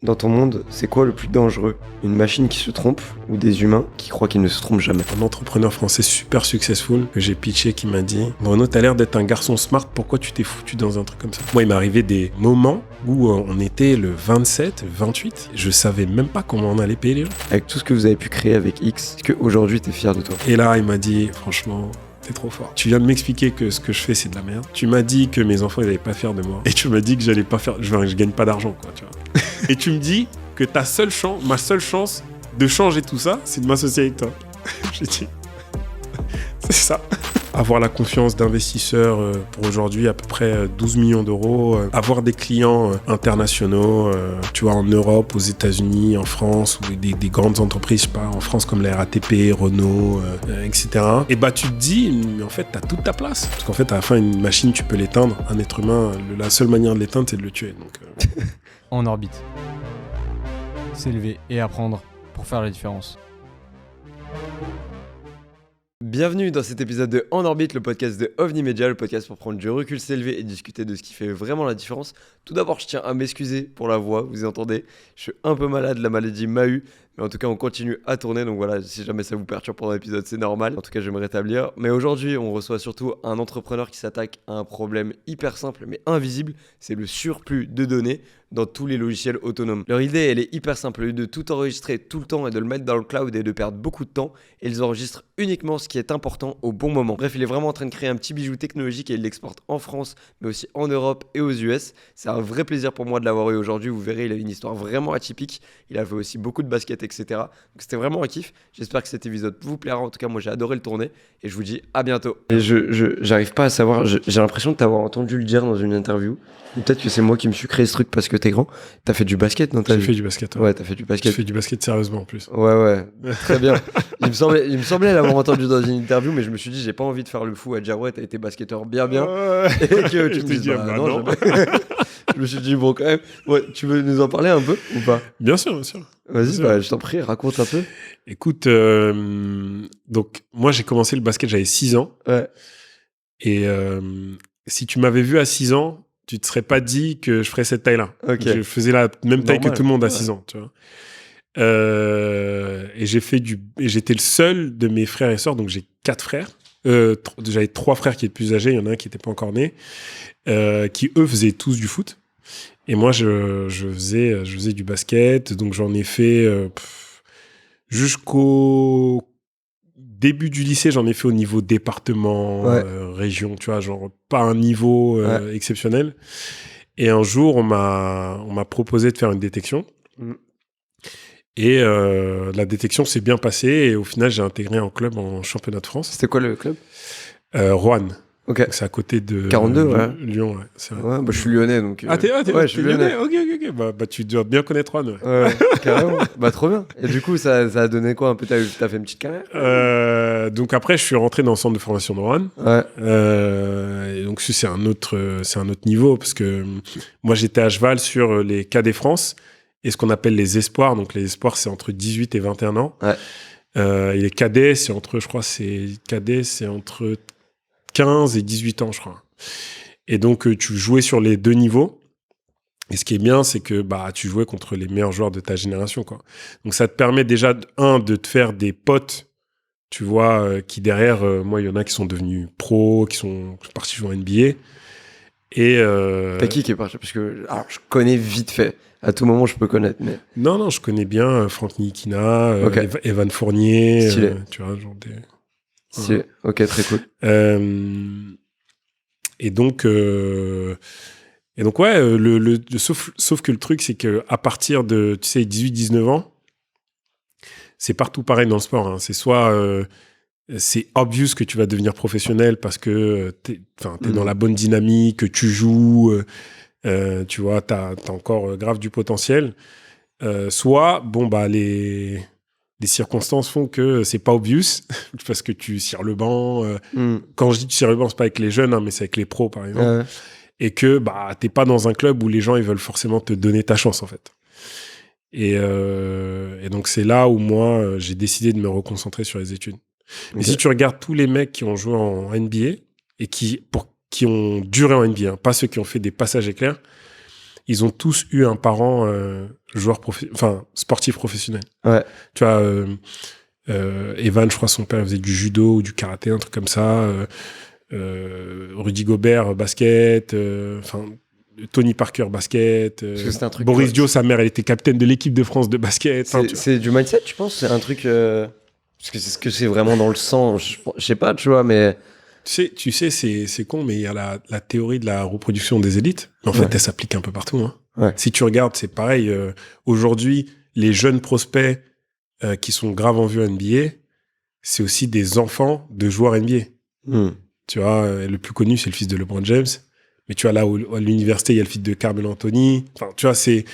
Dans ton monde, c'est quoi le plus dangereux? Une machine qui se trompe ou des humains qui croient qu'ils ne se trompent jamais? Un entrepreneur français super successful que j'ai pitché qui m'a dit « Bruno, t'as l'air d'être un garçon smart, pourquoi tu t'es foutu dans un truc comme ça ?» Moi, il m'est arrivé des moments où on était le 27, le 28, je savais même pas comment on allait payer les gens. Avec tout ce que vous avez pu créer avec X, est-ce qu'aujourd'hui t'es fier de toi? Et là, il m'a dit « Franchement, t'es trop fort. Tu viens de m'expliquer que ce que je fais, c'est de la merde. Tu m'as dit que mes enfants, ils allaient pas faire de moi. Et tu m'as dit que j'allais pas faire... je gagne pas d'argent, quoi, tu vois. Et tu me dis que ma seule chance de changer tout ça, c'est de m'associer avec toi. » J'ai dit, c'est ça. Avoir la confiance d'investisseurs pour aujourd'hui à peu près 12 millions d'euros, avoir des clients internationaux, tu vois, en Europe, aux États-Unis, en France, ou des grandes entreprises, je sais pas, en France comme la RATP, Renault, etc. Et bah tu te dis, mais en fait, t'as toute ta place. Parce qu'en fait, à la fin, une machine, tu peux l'éteindre. Un être humain, la seule manière de l'éteindre, c'est de le tuer. Donc, En orbite. S'élever et apprendre pour faire la différence. Bienvenue dans cet épisode de En orbite, le podcast de OVNI Media, le podcast pour prendre du recul, s'élever et discuter de ce qui fait vraiment la différence. Tout d'abord, je tiens à m'excuser pour la voix, vous entendez, je suis un peu malade, la maladie m'a eu, mais en tout cas on continue à tourner, donc voilà, si jamais ça vous perturbe pendant l'épisode, c'est normal. En tout cas, je vais me rétablir. Mais aujourd'hui, on reçoit surtout un entrepreneur qui s'attaque à un problème hyper simple mais invisible, c'est le surplus de données dans tous les logiciels autonomes. Leur idée, elle est hyper simple, de tout enregistrer tout le temps et de le mettre dans le cloud et de perdre beaucoup de temps, et ils enregistrent uniquement ce qui est important au bon moment. Bref, il est vraiment en train de créer un petit bijou technologique et il l'exporte en France, mais aussi en Europe et aux US. C'est un vrai plaisir pour moi de l'avoir eu aujourd'hui. Vous verrez, il a une histoire vraiment atypique. Il a fait aussi beaucoup de basket, etc. Donc c'était vraiment un kiff. J'espère que cet épisode vous plaira. En tout cas, moi j'ai adoré le tourner et je vous dis à bientôt. Et j'arrive pas à savoir, j'ai l'impression de t'avoir entendu le dire dans une interview. Ou peut-être que c'est moi qui me suis créé ce truc parce que t'es grand. T'as fait du basket dans ta vie? j'ai fait du basket. Ouais, t'as fait du basket. J'ai fait du basket sérieusement en plus. Ouais, très bien. Il me semblait l'avoir entendu dans une interview, mais je me suis dit, j'ai pas envie de faire le fou à dire ouais, t'as été basketteur bien. Et que tu me dises, non. Je me suis dit, bon, quand même, ouais, tu veux nous en parler un peu ou pas? Bien sûr. Vas-y, je t'en prie, raconte un peu. Écoute, donc moi j'ai commencé le basket, j'avais 6 ans. Ouais. Et si tu m'avais vu à 6 ans, tu te serais pas dit que je ferais cette taille-là. Okay. Je faisais la même taille Normal, que tout le monde à 6 ans, tu vois. Et j'étais le seul de mes frères et sœurs, donc j'ai 4 frères. J'avais 3 frères qui étaient plus âgés, il y en a un qui n'était pas encore né, qui eux faisaient tous du foot. Et moi, je faisais du basket, donc j'en ai fait jusqu'au début du lycée, j'en ai fait au niveau département, région, tu vois, genre pas un niveau exceptionnel. Et un jour, on m'a proposé de faire une détection. Et la détection s'est bien passée et au final, j'ai intégré un club en championnat de France. C'était quoi le club? Roanne. Ok. Donc, c'est à côté de 42, Lyon, ouais. C'est vrai. Ouais, bah, je suis lyonnais, donc. Je suis lyonnais. Ok. Bah, tu dois bien connaître Roanne. Ouais, carrément. Bah, trop bien. Et du coup, ça a donné quoi un peu? T'as fait une petite carrière? Donc après, je suis rentré dans le centre de formation de Roanne. Ouais. Et donc c'est un autre niveau parce que moi, j'étais à cheval sur les cadets France et ce qu'on appelle les espoirs. Donc les espoirs, c'est entre 18 et 21 ans. Ouais. Et les cadets, c'est entre 15 et 18 ans, je crois. Et donc, tu jouais sur les deux niveaux. Et ce qui est bien, c'est que tu jouais contre les meilleurs joueurs de ta génération, quoi. Donc, ça te permet déjà, de te faire des potes, tu vois, qui derrière, moi, il y en a qui sont devenus pros, qui sont partis jouer en NBA. Et T'as qui est parti? Parce que je connais vite fait. À tout moment, je peux connaître. Mais... Non, je connais bien Franck Ntilikina, Evan Fournier, tu vois, genre des... Ok, très cool. Et donc ouais, sauf que le truc, c'est que à partir de, tu sais, 18-19 ans, c'est partout pareil dans le sport. Hein. C'est soit c'est obvious que tu vas devenir professionnel parce que t'es dans la bonne dynamique, que tu joues, tu vois, t'as encore grave du potentiel. Soit, les circonstances font que c'est pas obvious parce que tu cires le banc. Quand je dis tu cires le banc, c'est pas avec les jeunes, hein, mais c'est avec les pros, par exemple. Et que t'es pas dans un club où les gens ils veulent forcément te donner ta chance, en fait. Et donc, c'est là où moi, j'ai décidé de me reconcentrer sur les études. Mais si tu regardes tous les mecs qui ont joué en NBA et qui ont duré en NBA, hein, pas ceux qui ont fait des passages éclairs, ils ont tous eu un parent sportif professionnel. Ouais. Tu vois, Evan, je crois, son père faisait du judo ou du karaté, un truc comme ça. Rudy Gobert, basket. Tony Parker, basket. Parce que c'est un truc Boris Dio, sa mère, elle était capitaine de l'équipe de France de basket. C'est du mindset, tu penses? C'est un truc... Parce que c'est ce que c'est vraiment dans le sang. Je sais pas, tu vois, mais... Tu sais, c'est con, mais il y a la théorie de la reproduction des élites. En fait, elle s'applique un peu partout. Hein. Ouais. Si tu regardes, c'est pareil. Aujourd'hui, les jeunes prospects qui sont grave en vue à NBA, c'est aussi des enfants de joueurs NBA. Tu vois, le plus connu, c'est le fils de LeBron James. Mais tu vois, là, à l'université, il y a le fils de Carmelo Anthony. Enfin, tu vois, c'est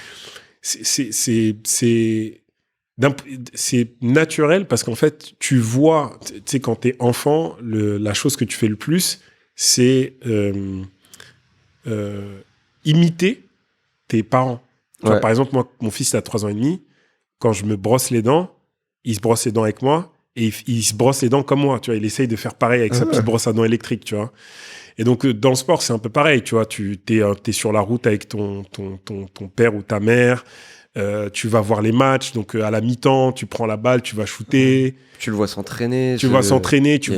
naturel parce qu'en fait, tu vois, tu sais, quand t'es enfant, la chose que tu fais le plus, c'est imiter tes parents. Tu vois, par exemple, moi, mon fils, il a 3 ans et demi. Quand je me brosse les dents, il se brosse les dents avec moi et il se brosse les dents comme moi. Tu vois, il essaye de faire pareil avec sa petite brosse à dents électrique, tu vois. Et donc, dans le sport, c'est un peu pareil, tu vois. T'es sur la route avec ton père ou ta mère. Tu vas voir les matchs, donc à la mi-temps, tu prends la balle, tu vas shooter. Tu le vois s'entraîner. Tu vois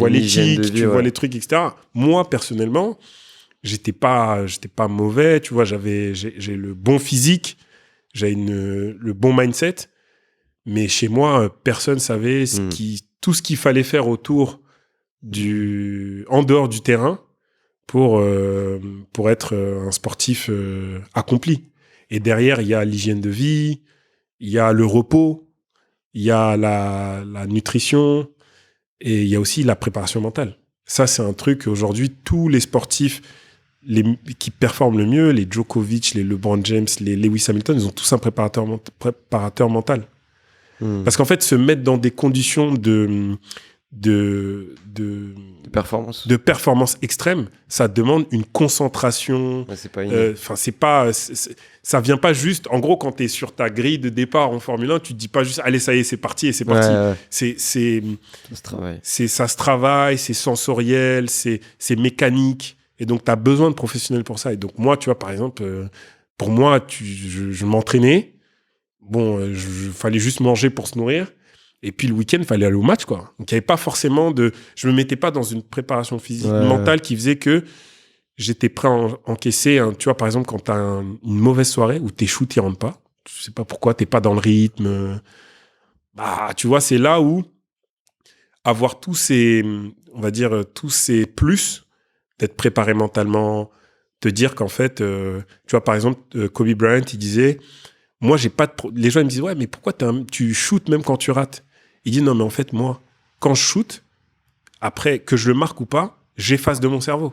l'éthique, tu vois les trucs, etc. Moi, personnellement, j'étais pas mauvais, tu vois, j'ai le bon physique, j'ai le bon mindset, mais chez moi, personne savait tout ce qu'il fallait faire en dehors du terrain pour être un sportif accompli. Et derrière, il y a l'hygiène de vie, il y a le repos, il y a la nutrition et il y a aussi la préparation mentale. Ça, c'est un truc, aujourd'hui, tous les sportifs qui performent le mieux, les Djokovic, les LeBron James, les Lewis Hamilton, ils ont tous un préparateur mental. Parce qu'en fait, se mettre dans des conditions de performance extrême, ça demande une concentration. Ouais, c'est pas inné. Ça vient pas juste. En gros, quand tu es sur ta grille de départ en Formule 1, tu te dis pas juste allez, ça y est, c'est parti et c'est parti. Ça se travaille, c'est sensoriel, c'est mécanique. Et donc, tu as besoin de professionnels pour ça. Et donc, moi, tu vois, par exemple, pour moi, je m'entraînais. Bon, fallait juste manger pour se nourrir. Et puis le week-end, il fallait aller au match, quoi. Donc, il n'y avait pas forcément je me mettais pas dans une préparation physique mentale qui faisait que j'étais prêt à encaisser. Tu vois, par exemple, quand tu as une mauvaise soirée où tes shoots, ils rentrent pas. Je sais pas pourquoi, t'es pas dans le rythme. Bah, tu vois, c'est là où avoir tous ces plus, d'être préparé mentalement, te dire qu'en fait, tu vois, par exemple, Kobe Bryant, il disait, moi, j'ai pas les gens ils me disent, ouais, mais pourquoi tu shootes même quand tu rates? Il dit, non, mais en fait, moi, quand je shoot, après, que je le marque ou pas, j'efface de mon cerveau.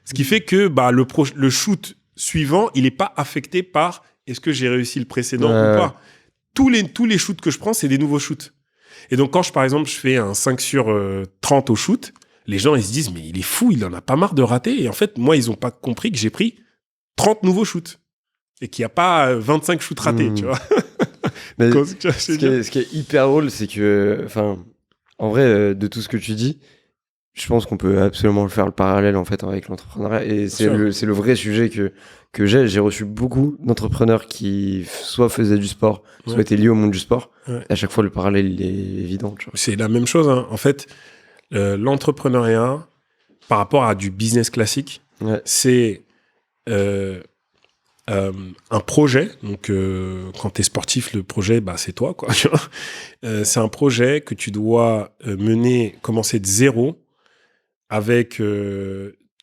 Ce qui fait que le shoot suivant, il n'est pas affecté par est-ce que j'ai réussi le précédent ou pas. Tous les shoots que je prends, c'est des nouveaux shoots. Et donc, quand par exemple, je fais un 5 sur 30 au shoot, les gens, ils se disent, mais il est fou, il en a pas marre de rater. Et en fait, moi, ils n'ont pas compris que j'ai pris 30 nouveaux shoots. Et qu'il n'y a pas 25 shoots ratés, tu vois. Mais ce qui est hyper drôle, c'est que, en vrai, de tout ce que tu dis, je pense qu'on peut absolument faire le parallèle en fait avec l'entrepreneuriat. Et c'est le vrai sujet que j'ai. J'ai reçu beaucoup d'entrepreneurs qui soit faisaient du sport, soit étaient liés au monde du sport. Ouais. À chaque fois, le parallèle, il est évident. Tu vois. C'est la même chose. Hein. En fait, l'entrepreneuriat, par rapport à du business classique, c'est un projet. Donc, quand tu es sportif, le projet, c'est toi, quoi. Tu vois. C'est un projet que tu dois commencer de zéro avec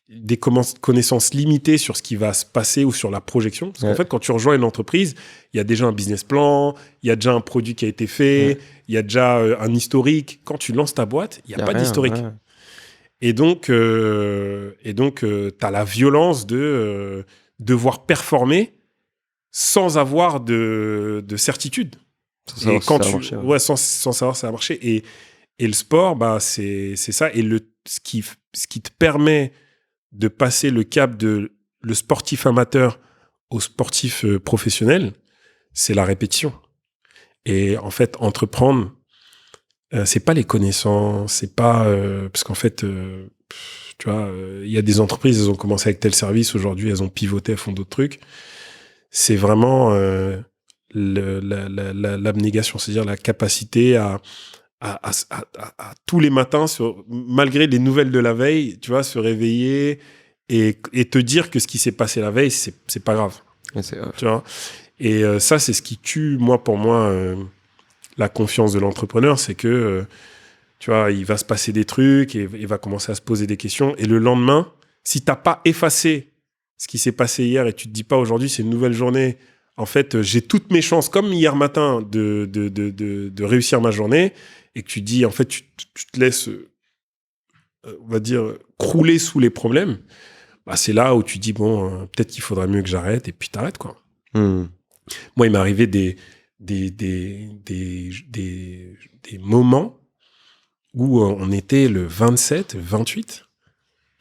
des connaissances limitées sur ce qui va se passer ou sur la projection. Parce qu'en fait, quand tu rejoins une entreprise, il y a déjà un business plan, il y a déjà un produit qui a été fait, il y a déjà un historique. Quand tu lances ta boîte, il n'y a pas d'historique. Ouais. Et donc, tu as la violence de devoir performer sans avoir de certitude. Sans savoir si ça va marcher. Et le sport, c'est ça. Et ce qui te permet de passer le cap de le sportif amateur au sportif professionnel, c'est la répétition. Et en fait, entreprendre, c'est pas les connaissances, c'est pas... parce qu'en fait, tu vois, il y a des entreprises, elles ont commencé avec tel service, aujourd'hui, elles ont pivoté, elles font d'autres trucs. c'est vraiment l'abnégation, c'est-à-dire la capacité à tous les matins, malgré les nouvelles de la veille, tu vois, se réveiller et te dire que ce qui s'est passé la veille, c'est pas grave. Tu vois. Et ça, c'est ce qui tue, pour moi, la confiance de l'entrepreneur, c'est que, tu vois, il va se passer des trucs et il va commencer à se poser des questions. Et le lendemain, si t'as pas effacé ce qui s'est passé hier et tu te dis pas aujourd'hui, c'est une nouvelle journée, en fait, j'ai toutes mes chances, comme hier matin, de réussir ma journée, et que tu dis, en fait, tu te laisses, on va dire, crouler sous les problèmes, bah, c'est là où tu dis, bon, peut-être qu'il faudrait mieux que j'arrête, et puis t'arrêtes, quoi. Moi, il m'est arrivé des moments où on était le 27, le 28,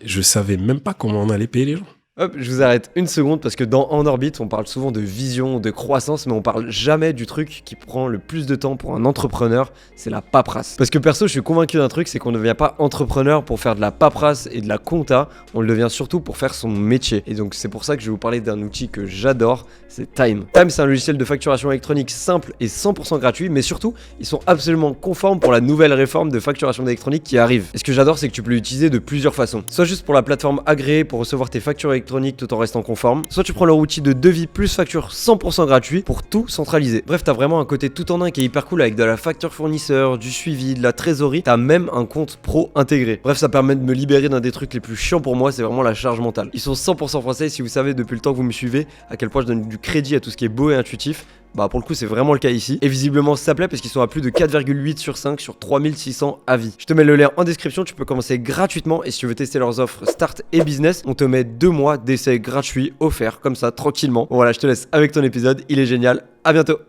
je savais même pas comment on allait payer les gens. Hop, je vous arrête une seconde parce que dans En Orbite, on parle souvent de vision, de croissance, mais on parle jamais du truc qui prend le plus de temps pour un entrepreneur, c'est la paperasse. Parce que perso, je suis convaincu d'un truc, c'est qu'on ne devient pas entrepreneur pour faire de la paperasse et de la compta, on le devient surtout pour faire son métier. Et donc c'est pour ça que je vais vous parler d'un outil que j'adore, c'est Time. Time, c'est un logiciel de facturation électronique simple et 100% gratuit, mais surtout, ils sont absolument conformes pour la nouvelle réforme de facturation électronique qui arrive. Et ce que j'adore, c'est que tu peux l'utiliser de plusieurs façons. Soit juste pour la plateforme agréée pour recevoir tes factures électroniques tout en restant conforme, soit tu prends leur outil de devis plus facture 100% gratuit pour tout centraliser. Bref, t'as vraiment un côté tout en un qui est hyper cool avec de la facture fournisseur, du suivi, de la trésorerie, t'as même un compte pro intégré. Bref, ça permet de me libérer d'un des trucs les plus chiants pour moi, c'est vraiment la charge mentale. Ils sont 100% français, si vous savez depuis le temps que vous me suivez à quel point je donne du crédit à tout ce qui est beau et intuitif, bah pour le coup c'est vraiment le cas ici. Et visiblement ça plaît parce qu'ils sont à plus de 4,8 sur 5 sur 3600 avis. Je te mets le lien en description, tu peux commencer gratuitement et si tu veux tester leurs offres Start et Business, on te met 2 mois d'essai gratuit offert comme ça tranquillement. Bon, voilà, je te laisse avec ton épisode, il est génial. À bientôt.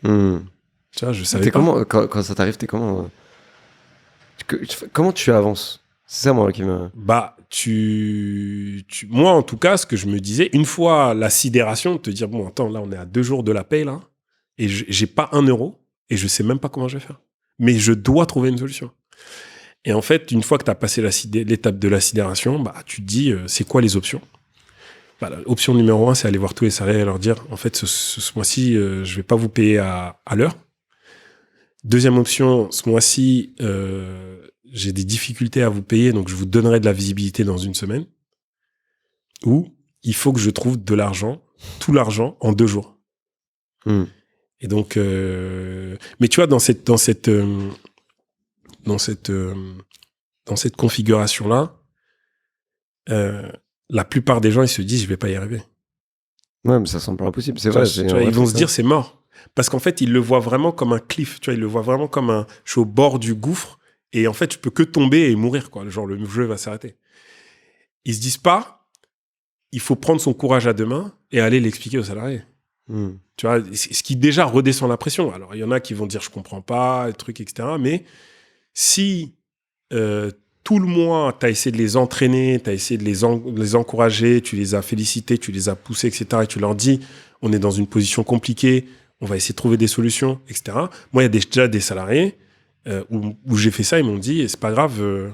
Tiens, je savais pas. Comment quand ça t'arrive, t'es comment comment tu avances? C'est ça moi qui me... Bah, moi, en tout cas, ce que je me disais, une fois la sidération, de te dire, bon, attends, là, on est à 2 jours de la paye, là, et j'ai pas 1 euro, et je sais même pas comment je vais faire. Mais je dois trouver une solution. Et en fait, une fois que tu as passé l'étape de la sidération, bah, tu te dis, c'est quoi les options? Bah, option numéro 1, c'est aller voir tous les salariés et leur dire, en fait, ce mois-ci, je vais pas vous payer à l'heure. Deuxième option, ce mois-ci, j'ai des difficultés à vous payer, donc je vous donnerai de la visibilité dans 1 semaine. Ou il faut que je trouve de l'argent, tout l'argent, en 2 jours. Et donc, mais tu vois, dans cette configuration-là, la plupart des gens, ils se disent, je vais pas y arriver. Ouais, mais ça semble pas impossible, c'est vrai. Tu vois, ils vont se dire, c'est mort. Parce qu'en fait, ils le voient vraiment comme un cliff, tu vois, ils le voient vraiment comme je suis au bord du gouffre, et en fait, je peux que tomber et mourir, quoi. Genre, le jeu va s'arrêter. Ils se disent pas, il faut prendre son courage à 2 mains et aller l'expliquer aux salariés. Tu vois, ce qui déjà redescend la pression. Alors, il y en a qui vont dire, je comprends pas, les trucs, etc. Mais si tout le mois, tu as essayé de les entraîner, tu as essayé de les encourager, tu les as félicités, tu les as poussés, etc. Et tu leur dis, on est dans une position compliquée, on va essayer de trouver des solutions, etc. Moi, il y a déjà des salariés où j'ai fait ça, ils m'ont dit, c'est pas grave,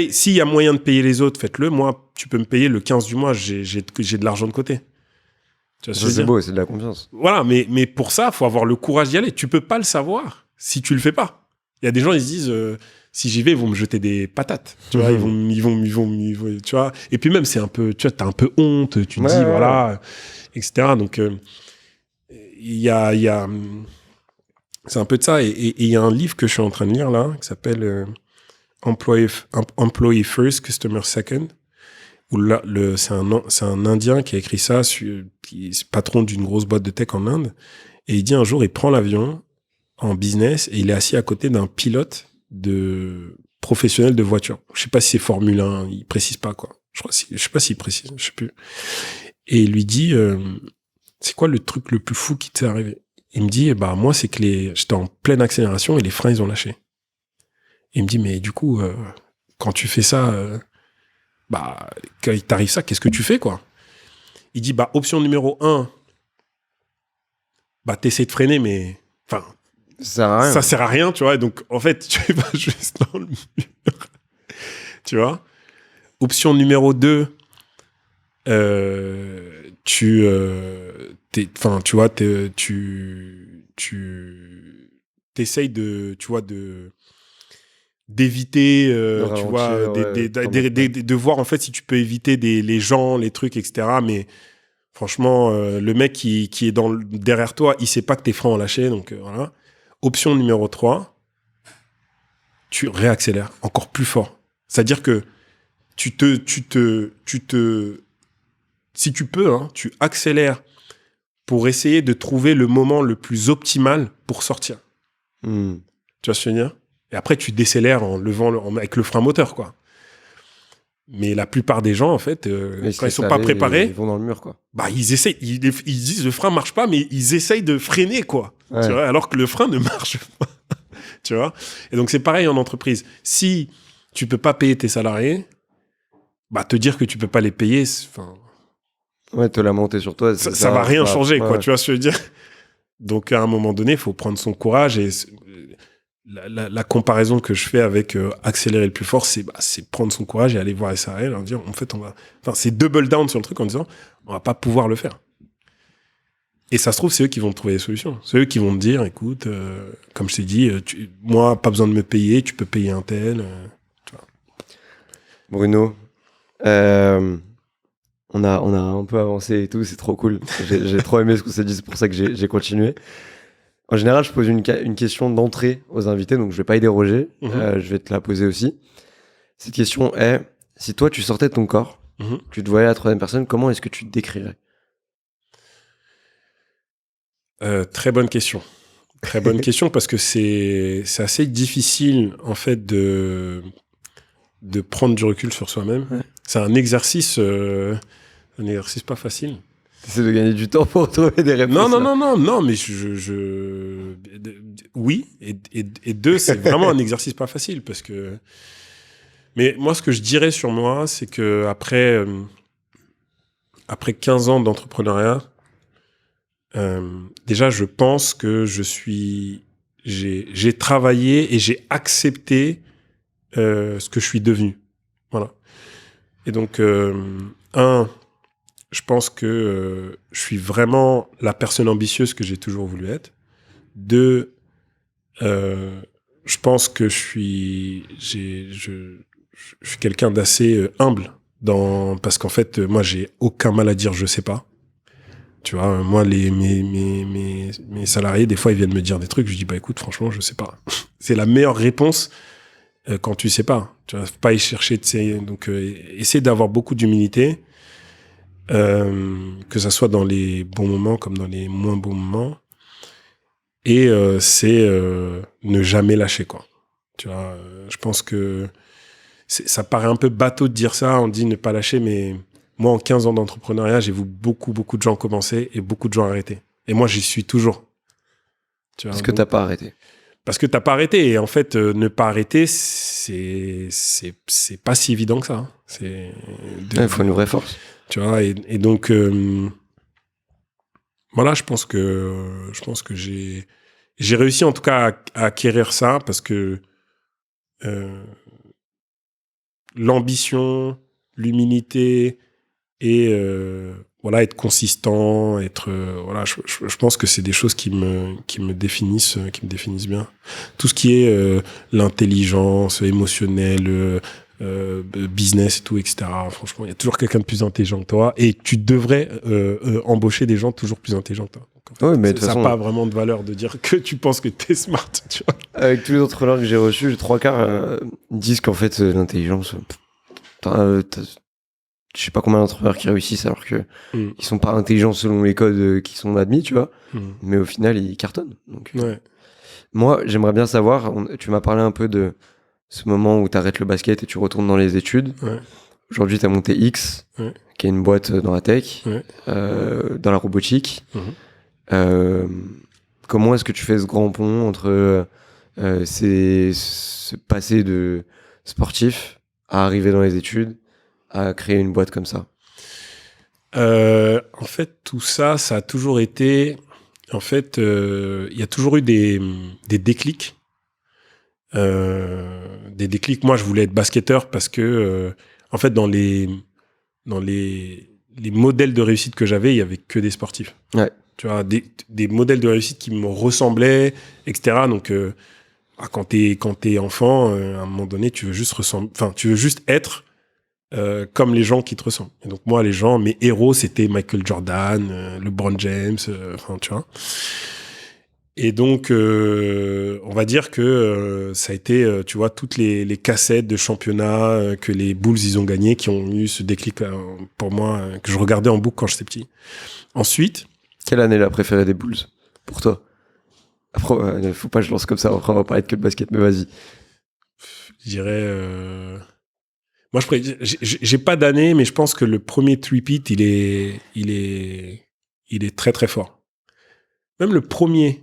s'il y a moyen de payer les autres, faites-le. Moi, tu peux me payer le 15 du mois, j'ai de l'argent de côté. Tu vois, ça, c'est beau, c'est de la confiance. Voilà, mais pour ça, il faut avoir le courage d'y aller. Tu peux pas le savoir si tu le fais pas. Il y a des gens, ils se disent, si j'y vais, ils vont me jeter des patates. Tu vois, ils vont, tu vois. Et puis même, c'est un peu, tu vois, t'as un peu honte, tu te dis, voilà, etc. Donc, il y a c'est un peu de ça. Et il y a un livre que je suis en train de lire là, qui s'appelle Employee First, Customer Second. Où là, c'est un Indien qui a écrit ça, qui est patron d'une grosse boîte de tech en Inde. Et il dit un jour, il prend l'avion en business et il est assis à côté d'un pilote de professionnel de voiture. Je sais pas si c'est Formule 1, il précise pas quoi. Je sais pas s'il précise, je sais plus. Et il lui dit, c'est quoi le truc le plus fou qui t'est arrivé? Il me dit, bah moi c'est que j'étais en pleine accélération et les freins ils ont lâché. Et il me dit, mais du coup, quand tu fais ça, bah quand il t'arrive ça, qu'est-ce que tu fais quoi? Il dit, bah option numéro 1, bah t'essaies de freiner, mais enfin ça sert à rien, tu vois. Donc en fait, tu vas juste dans le mur, tu vois. Option numéro 2, tu essayes d'éviter, tu vois, ralentir, de voir en fait si tu peux éviter les gens, les trucs, etc. Mais franchement, le mec qui est derrière toi, il sait pas que tes freins ont lâché. Donc voilà. Option numéro 3, tu réaccélères encore plus fort. C'est-à-dire que si tu peux, hein, tu accélères pour essayer de trouver le moment le plus optimal pour sortir. Tu vois ce que je veux dire ? Et après, tu décélères en levant avec le frein moteur, quoi. Mais la plupart des gens, en fait, quand ils sont pas préparés, ils vont dans le mur, quoi. Bah, ils essayent, ils disent le frein marche pas, mais ils essayent de freiner, quoi. Ouais. Tu vois, alors que le frein ne marche pas. Tu vois ? Et donc, c'est pareil en entreprise. Si tu peux pas payer tes salariés, bah, te dire que tu peux pas les payer, Ouais, te la monter sur toi. Ça va rien changer, quoi. Ouais. Tu vois ce que je veux dire ? Donc, à un moment donné, il faut prendre son courage et la comparaison que je fais avec accélérer le plus fort, c'est prendre son courage et aller voir SARL et leur dire, en fait, c'est double down sur le truc en disant, on va pas pouvoir le faire. Et ça se trouve, c'est eux qui vont te trouver des solutions. C'est eux qui vont te dire, écoute, comme je t'ai dit, moi, pas besoin de me payer, tu peux payer un tel. Tu vois. Bruno, on a un peu avancé et tout, c'est trop cool. J'ai trop aimé ce qu'on s'est dit, c'est pour ça que j'ai continué. En général, je pose une question d'entrée aux invités, donc je vais pas y déroger. Je vais te la poser aussi. Cette question est, si toi tu sortais de ton corps, tu te voyais à la troisième personne, comment est-ce que tu te décrirais ? Très bonne question. Très bonne question parce que c'est assez difficile en fait de prendre du recul sur soi-même. Ouais. C'est un exercice pas facile. T'essaies de gagner du temps pour trouver des réponses. Non, mais oui, et deux, c'est vraiment un exercice pas facile parce que. Mais moi, ce que je dirais sur moi, c'est que après 15 ans d'entrepreneuriat, déjà, je pense que j'ai travaillé et j'ai accepté ce que je suis devenu. Voilà. Et donc, je pense que je suis vraiment la personne ambitieuse que j'ai toujours voulu être. 2, je pense que je suis quelqu'un d'assez humble parce qu'en fait, moi, j'ai aucun mal à dire je sais pas. Tu vois, moi, mes salariés, des fois, ils viennent me dire des trucs, je dis, bah écoute, franchement, je sais pas. C'est la meilleure réponse quand tu sais pas. Tu vas pas y chercher, donc essaie d'avoir beaucoup d'humilité, que ça soit dans les bons moments comme dans les moins bons moments. Et c'est ne jamais lâcher, quoi. Tu vois, je pense que ça paraît un peu bateau de dire ça, on dit ne pas lâcher, mais moi, en 15 ans d'entrepreneuriat, j'ai vu beaucoup de gens commencer et beaucoup de gens arrêter. Et moi, j'y suis toujours. Parce que t'as pas arrêté. Parce que t'as pas arrêté. Et en fait, ne pas arrêter, c'est pas si évident que ça. Il faut une vraie force. Tu vois, et donc, voilà, je pense que j'ai réussi en tout cas à acquérir ça parce que l'ambition, l'humilité et voilà, être consistant, voilà, je pense que c'est des choses qui me définissent bien. Tout ce qui est l'intelligence émotionnelle, business et tout, etc. Franchement, il y a toujours quelqu'un de plus intelligent que toi et tu devrais embaucher des gens toujours plus intelligents que toi. Donc, en fait, oui, mais ça n'a pas vraiment de valeur de dire que tu penses que t'es smart, tu vois. Avec tous les entrepreneurs que j'ai reçus, les 3/4 disent qu'en fait, l'intelligence... je sais pas combien d'entrepreneurs qui réussissent alors que ils sont pas intelligents selon les codes qui sont admis, tu vois. Mais au final, ils cartonnent. Donc, ouais. Moi, j'aimerais bien savoir, tu m'as parlé un peu de ce moment où tu arrêtes le basket et tu retournes dans les études. Ouais. Aujourd'hui, tu as monté X, qui est une boîte dans la tech, dans la robotique. Comment est-ce que tu fais ce grand pont entre ce passé de sportif à arriver dans les études, à créer une boîte comme ça? En fait, tout ça a toujours été... En fait, il y a toujours eu des déclics. Des déclics. Moi, je voulais être basketteur parce que, en fait, dans les les modèles de réussite que j'avais, il y avait que des sportifs. Ouais. Tu vois, des modèles de réussite qui me ressemblaient, etc. Donc, quand t'es enfant, à un moment donné, tu veux juste être comme les gens qui te ressemblent. Et donc, moi, mes héros, c'était Michael Jordan, LeBron James, tu vois. Et donc, on va dire que ça a été, tu vois, toutes les cassettes de championnat que les Bulls, ils ont gagné, qui ont eu ce déclic pour moi, que je regardais en boucle quand j'étais petit. Ensuite... Quelle année la préférée des Bulls pour toi? Après, faut pas que je lance comme ça, après on va parler de que de basket, mais vas-y. Je dirais... Moi, j'ai pas d'année, mais je pense que le premier three-peat, il est très, très fort. Même le premier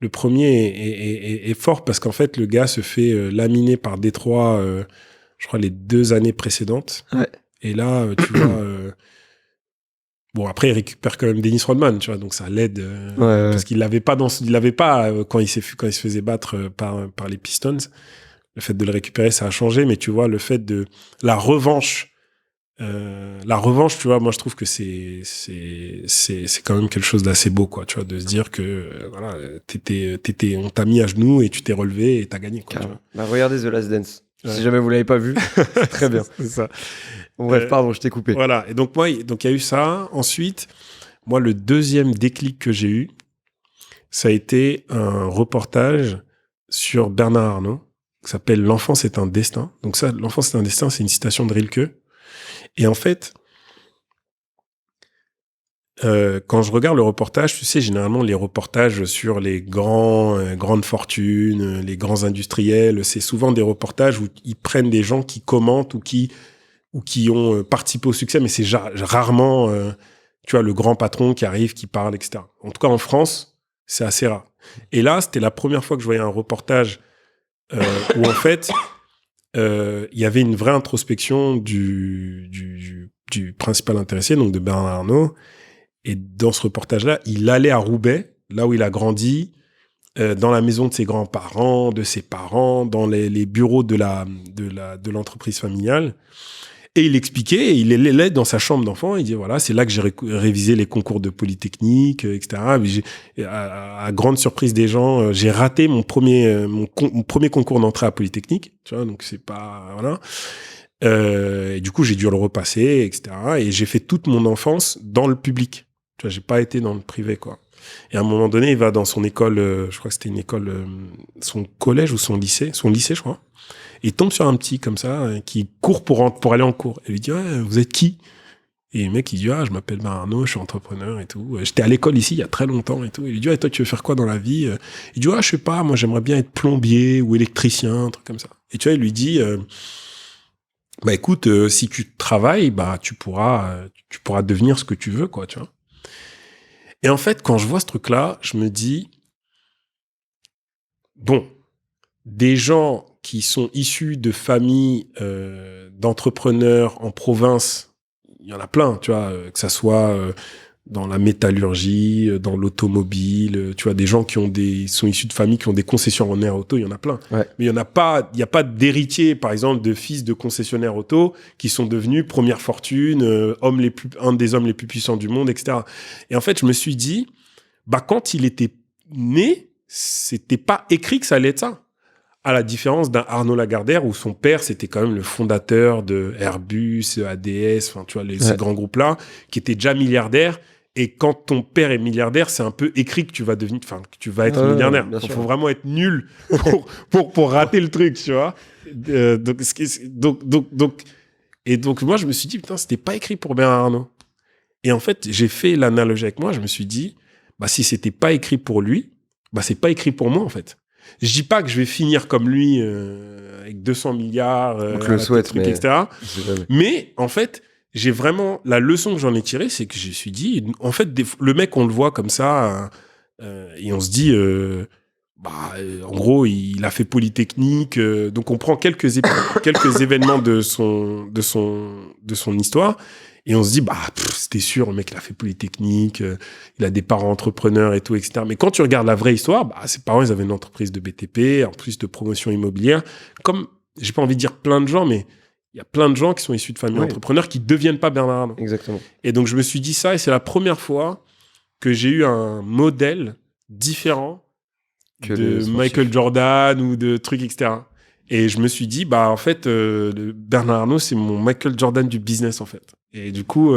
est fort parce qu'en fait, le gars se fait laminer par Détroit, je crois, les 2 années précédentes. Ouais. Et là, tu vois... bon, après, il récupère quand même Dennis Rodman, tu vois, donc ça l'aide. Parce qu'il l'avait pas quand il se faisait battre par les Pistons. Le fait de le récupérer, ça a changé, mais tu vois, le fait de la revanche, tu vois, moi je trouve que c'est quand même quelque chose d'assez beau, quoi, tu vois, de se dire que voilà, on t'a mis à genoux et tu t'es relevé et t'as gagné, quoi. Tu vois. Bah, regardez The Last Dance. Ouais. Si jamais vous l'avez pas vu, c'est très bien. C'est ça. Bon, bref, pardon, je t'ai coupé. Voilà. Et donc il y a eu ça. Ensuite, moi, le deuxième déclic que j'ai eu, ça a été un reportage sur Bernard Arnault, qui s'appelle L'enfance est un destin. Donc ça, L'enfance est un destin, c'est une citation de Rilke. Et en fait, quand je regarde le reportage, tu sais, généralement, les reportages sur les grandes fortunes, les grands industriels, c'est souvent des reportages où ils prennent des gens qui commentent ou qui ont participé au succès, mais c'est rarement, tu vois, le grand patron qui arrive, qui parle, etc. En tout cas, en France, c'est assez rare. Et là, c'était la première fois que je voyais un reportage où, en fait, il y avait une vraie introspection du principal intéressé, donc de Bernard Arnault. Et dans ce reportage-là, il allait à Roubaix, là où il a grandi, dans la maison de ses grands-parents, de ses parents, dans les bureaux de l'entreprise familiale. Et il expliquait, et il est dans sa chambre d'enfant, il dit, voilà, c'est là que j'ai révisé les concours de Polytechnique, etc. À grande surprise des gens, j'ai raté mon premier concours d'entrée à Polytechnique, tu vois, donc c'est pas... Voilà. Et du coup, j'ai dû le repasser, etc. Et j'ai fait toute mon enfance dans le public. Tu vois, j'ai pas été dans le privé, quoi. Et à un moment donné, il va dans son école, je crois que c'était une école, son collège ou son lycée, je crois. Et il tombe sur un petit comme ça, qui court pour aller en cours. Et il lui dit, ouais, vous êtes qui? Et le mec, il dit, je m'appelle Arnaud, je suis entrepreneur et tout. J'étais à l'école ici il y a très longtemps et tout. Et il lui dit, toi, tu veux faire quoi dans la vie? Il dit, je sais pas, moi, j'aimerais bien être plombier ou électricien, un truc comme ça. Et tu vois, il lui dit, écoute, si tu travailles, tu pourras devenir ce que tu veux, quoi, tu vois. Et en fait, quand je vois ce truc-là, je me dis, bon, des gens qui sont issus de familles d'entrepreneurs en province, il y en a plein, tu vois, que ça soit dans la métallurgie, dans l'automobile, tu vois, des gens qui sont issus de familles qui ont des concessionnaires auto, il y en a plein. Ouais. Mais il n'y a pas d'héritiers, par exemple, de fils de concessionnaires auto qui sont devenus première fortune, un des hommes les plus puissants du monde, etc. Et en fait, je me suis dit, quand il était né, c'était pas écrit que ça allait être ça. À la différence d'un Arnaud Lagardère où son père, c'était quand même le fondateur de Airbus, ADS, enfin, tu vois, ces grands groupes-là, qui étaient déjà milliardaires. Et quand ton père est milliardaire, c'est un peu écrit que tu vas être milliardaire. Il faut vraiment être nul pour rater le truc, tu vois. Donc, moi, je me suis dit, putain, c'était pas écrit pour Bernard Arnault. Et en fait, j'ai fait l'analogie avec moi. Je me suis dit, si c'était pas écrit pour lui, c'est pas écrit pour moi, en fait. Je dis pas que je vais finir comme lui avec 200 milliards, je le souhaite, mais... etc. Mais en fait, j'ai vraiment la leçon que j'en ai tirée, c'est que je me suis dit, en fait, le mec, on le voit comme ça et on se dit, en gros, il a fait Polytechnique, donc on prend quelques événements de son histoire. Et on se dit, c'était sûr, le mec, il a fait Polytechnique, il a des parents entrepreneurs et tout, etc. Mais quand tu regardes la vraie histoire, ses parents, ils avaient une entreprise de BTP, en plus de promotion immobilière. Comme, j'ai pas envie de dire plein de gens, mais Il y a plein de gens qui sont issus de familles Oui. entrepreneurs qui ne deviennent pas Bernard Arnault. Exactement. Et donc, je me suis dit ça, et c'est la première fois que j'ai eu un modèle différent Que de les sportifs. Michael Jordan ou de trucs, etc. Et je me suis dit, bah, en fait, Bernard Arnault, c'est mon Michael Jordan du business, en fait. Et du coup,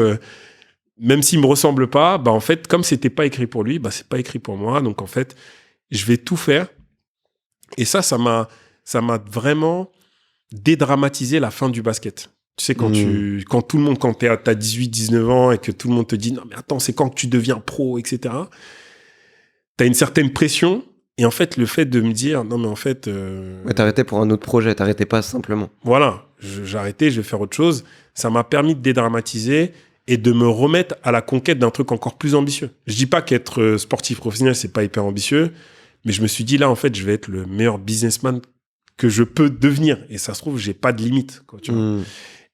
même s'il me ressemble pas, bah, en fait, comme c'était pas écrit pour lui, bah, c'est pas écrit pour moi. Donc, en fait, je vais tout faire. Et ça m'a vraiment dédramatisé la fin du basket. Tu sais, quand tout le monde, quand t'as 18, 19 ans et que tout le monde te dit, non, mais attends, c'est quand que tu deviens pro, etc. T'as une certaine pression. Et en fait, le fait de me dire, non, mais en fait... Ouais, t'arrêtais pour un autre projet, t'arrêtais pas simplement. Voilà, j'arrêtais, je vais faire autre chose. Ça m'a permis de dédramatiser et de me remettre à la conquête d'un truc encore plus ambitieux. Je dis pas qu'être sportif professionnel, c'est pas hyper ambitieux, mais je me suis dit, là, en fait, je vais être le meilleur businessman que je peux devenir. Et ça se trouve, j'ai pas de limite, quoi, tu vois.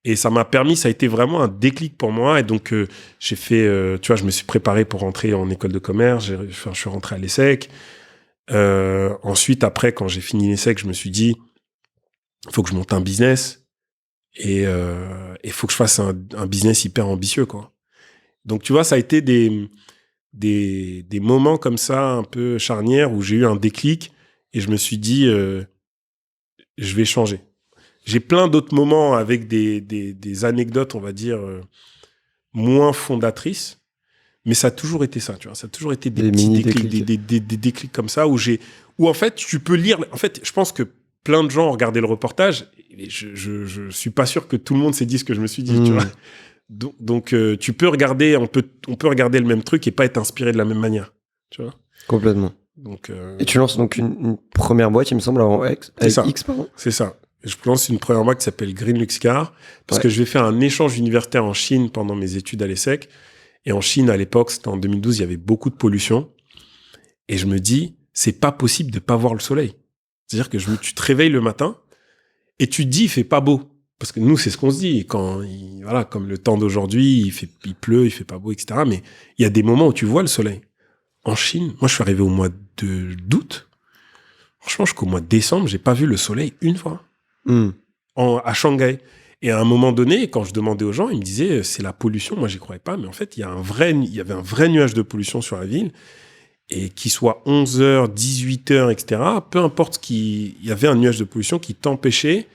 Et ça m'a permis, ça a été vraiment un déclic pour moi. Et donc, j'ai fait, tu vois, je me suis préparé pour rentrer en école de commerce. Je suis rentré à l'ESSEC. Ensuite, après, quand j'ai fini l'ESSEC, je me suis dit, il faut que je monte un business et il faut que je fasse un business hyper ambitieux, quoi. Donc, tu vois, ça a été des moments comme ça, un peu charnières, où j'ai eu un déclic et je me suis dit, je vais changer. J'ai plein d'autres moments avec des anecdotes, on va dire, moins fondatrices. Mais ça a toujours été ça, tu vois. Ça a toujours été des petits déclics, des déclics comme ça où en fait, tu peux lire. En fait, je pense que plein de gens ont regardé le reportage et je suis pas sûr que tout le monde s'est dit ce que je me suis dit, tu vois. Donc, tu peux regarder, on peut regarder le même truc et pas être inspiré de la même manière, tu vois. Complètement. Donc, et tu lances donc une première boîte, il me semble, avant X, pardon. C'est ça. Je lance une première boîte qui s'appelle Green Luxcar parce que je vais faire un échange universitaire en Chine pendant mes études à l'ESSEC. Et en Chine, à l'époque, c'était en 2012, il y avait beaucoup de pollution. Et je me dis, c'est pas possible de pas voir le soleil. C'est-à-dire que tu te réveilles le matin et tu te dis, il fait pas beau. Parce que nous, c'est ce qu'on se dit. Voilà, comme le temps d'aujourd'hui, il pleut, il fait pas beau, etc. Mais il y a des moments où tu vois le soleil. En Chine, moi, je suis arrivé au mois d'août. Franchement, jusqu'au mois de décembre, j'ai pas vu le soleil une fois. À Shanghai. Et à un moment donné, quand je demandais aux gens, ils me disaient, c'est la pollution. Moi, j'y croyais pas. Mais en fait, il y avait un vrai nuage de pollution sur la ville. Et qu'il soit 11h, 18h, etc., peu importe il y avait un nuage de pollution qui t'empêchait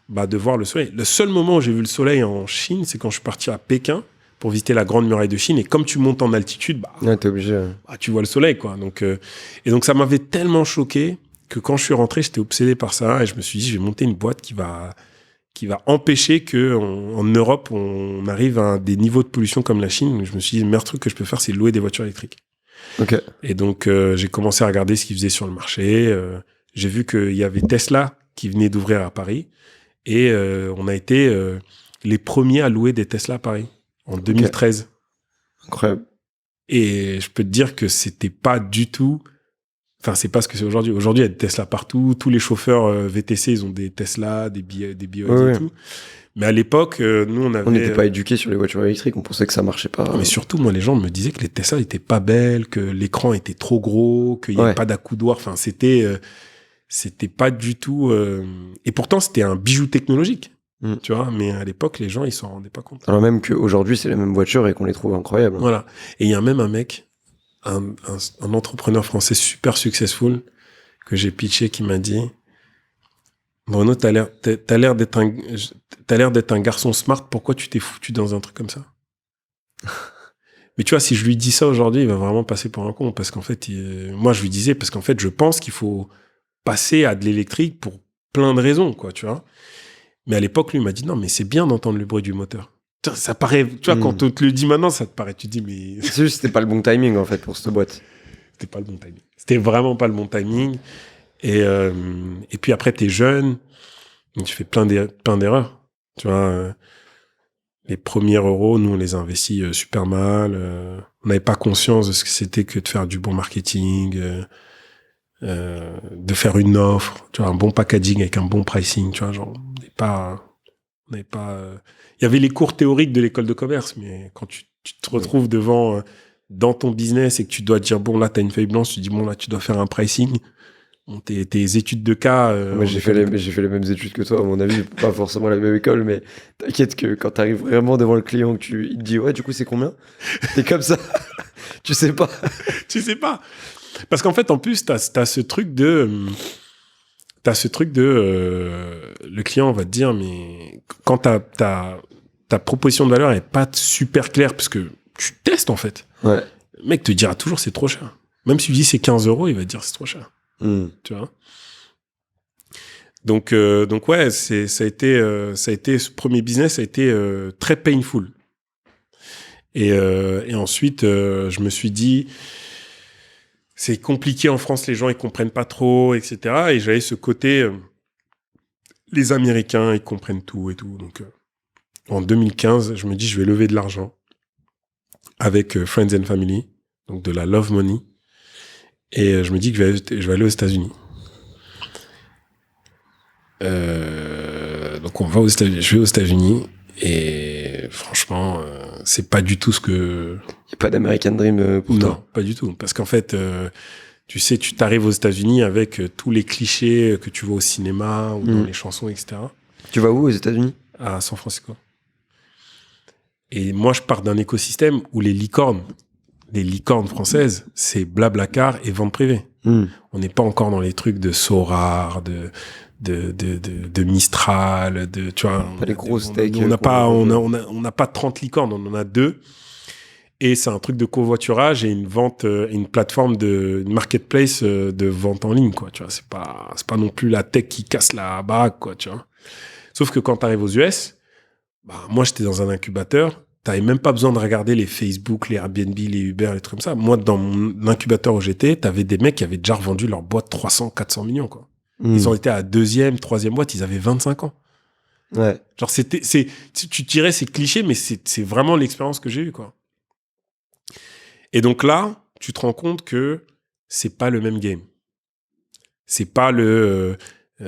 de voir le soleil. Le seul moment où j'ai vu le soleil en Chine, c'est quand je suis parti à Pékin pour visiter la Grande Muraille de Chine. Et comme tu montes en altitude, t'es obligé. Tu vois le soleil, quoi. Et donc, ça m'avait tellement choqué que quand je suis rentré, j'étais obsédé par ça. Et je me suis dit, je vais monter une boîte qui va empêcher qu'en Europe, on arrive à des niveaux de pollution comme la Chine. Je me suis dit, le meilleur truc que je peux faire, c'est louer des voitures électriques. Okay. Et donc, j'ai commencé à regarder ce qu'ils faisaient sur le marché. J'ai vu qu'il y avait Tesla qui venait d'ouvrir à Paris. Et on a été les premiers à louer des Tesla à Paris en 2013. Incroyable. Et je peux te dire que c'était pas du tout... Enfin, c'est pas ce que c'est aujourd'hui. Aujourd'hui, il y a des Tesla partout. Tous les chauffeurs VTC, ils ont des Tesla, des BYD et tout. Mais à l'époque, nous, on n'était pas éduqués sur les voitures électriques. On pensait que ça marchait pas. Mais surtout, moi, les gens me disaient que les Tesla n'étaient pas belles, que l'écran était trop gros, qu'il n'y avait pas d'accoudoir. Enfin, c'était pas du tout... Et pourtant, c'était un bijou technologique. Tu vois, mais à l'époque, les gens, ils s'en rendaient pas compte. Alors même qu'aujourd'hui, c'est les mêmes voitures et qu'on les trouve incroyables. Voilà. Et il y a même un mec, un entrepreneur français super successful que j'ai pitché qui m'a dit... Bruno, t'as l'air d'être un garçon smart. Pourquoi tu t'es foutu dans un truc comme ça? Mais tu vois, si je lui dis ça aujourd'hui, il va vraiment passer pour un con. Parce qu'en fait, moi, je lui disais, parce qu'en fait, je pense qu'il faut passer à de l'électrique pour plein de raisons, quoi, tu vois. Mais à l'époque, lui, il m'a dit, non, mais c'est bien d'entendre le bruit du moteur. Ça paraît, tu vois, quand on te le dit maintenant, ça te paraît, tu te dis, mais... C'est juste, c'était pas le bon timing, en fait, pour cette boîte. C'était pas le bon timing. C'était vraiment pas le bon timing. Et puis après, t'es jeune, tu fais plein d'erreurs. Tu vois, les premiers euros, nous, on les a investis super mal. On n'avait pas conscience de ce que c'était que de faire du bon marketing, de faire une offre, tu vois, un bon packaging avec un bon pricing. Tu vois, genre, on n'avait pas. Il y avait les cours théoriques de l'école de commerce, mais quand tu te retrouves devant dans ton business et que tu dois te dire, bon, là, t'as une feuille blanche, tu dis, bon, là, tu dois faire un pricing. tes études de cas. Moi, j'ai fait les mêmes études que toi, à mon avis, pas forcément la même école, mais t'inquiète que quand t'arrives vraiment devant le client, il te dit ouais, du coup, c'est combien? T'es comme ça, tu sais pas. Tu sais pas. Parce qu'en fait, en plus, t'as ce truc de. Le client va te dire, mais quand ta proposition de valeur n'est pas super claire, parce que tu testes en fait. Ouais. Le mec te dira toujours c'est trop cher. Même si tu dis c'est 15 €, il va te dire c'est trop cher. Tu vois. Donc ouais, ça a été ce premier business, ça a été très painful. Et ensuite, je me suis dit, c'est compliqué en France, les gens, ils comprennent pas trop, etc. Et j'avais ce côté, les Américains, ils comprennent tout et tout. Donc, en 2015, je me dis, je vais lever de l'argent avec Friends and Family, donc de la love money. Et je me dis que je vais aller aux États-Unis. Donc, je vais aux États-Unis. Et franchement, c'est pas du tout ce que... Il n'y a pas d'American Dream pour toi? Non, pas du tout. Parce qu'en fait, tu sais, tu t'arrives aux États-Unis avec tous les clichés que tu vois au cinéma ou dans les chansons, etc. Tu vas où aux États-Unis? À San Francisco. Et moi, je pars d'un écosystème où les licornes françaises, c'est Blablacar et vente privée. On n'est pas encore dans les trucs de Sorar, de Mistral, tu vois. Pas les gros steaks. On n'a pas 30 licornes, on en a 2. Et c'est un truc de covoiturage et une vente, une plateforme une marketplace de vente en ligne, quoi. Tu vois, c'est pas non plus la tech qui casse la baraque, quoi, tu vois. Sauf que quand tu arrives aux US, moi, j'étais dans un incubateur. T'avais même pas besoin de regarder les Facebook, les Airbnb, les Uber, les trucs comme ça. Moi, dans mon incubateur où j'étais, t'avais des mecs qui avaient déjà revendu leur boîte 300, 400 millions, quoi. Ils ont été à 2e, 3e boîte, ils avaient 25 ans. Ouais. Genre, tu dirais, c'est cliché, mais c'est vraiment l'expérience que j'ai eue, quoi. Et donc là, tu te rends compte que c'est pas le même game. C'est pas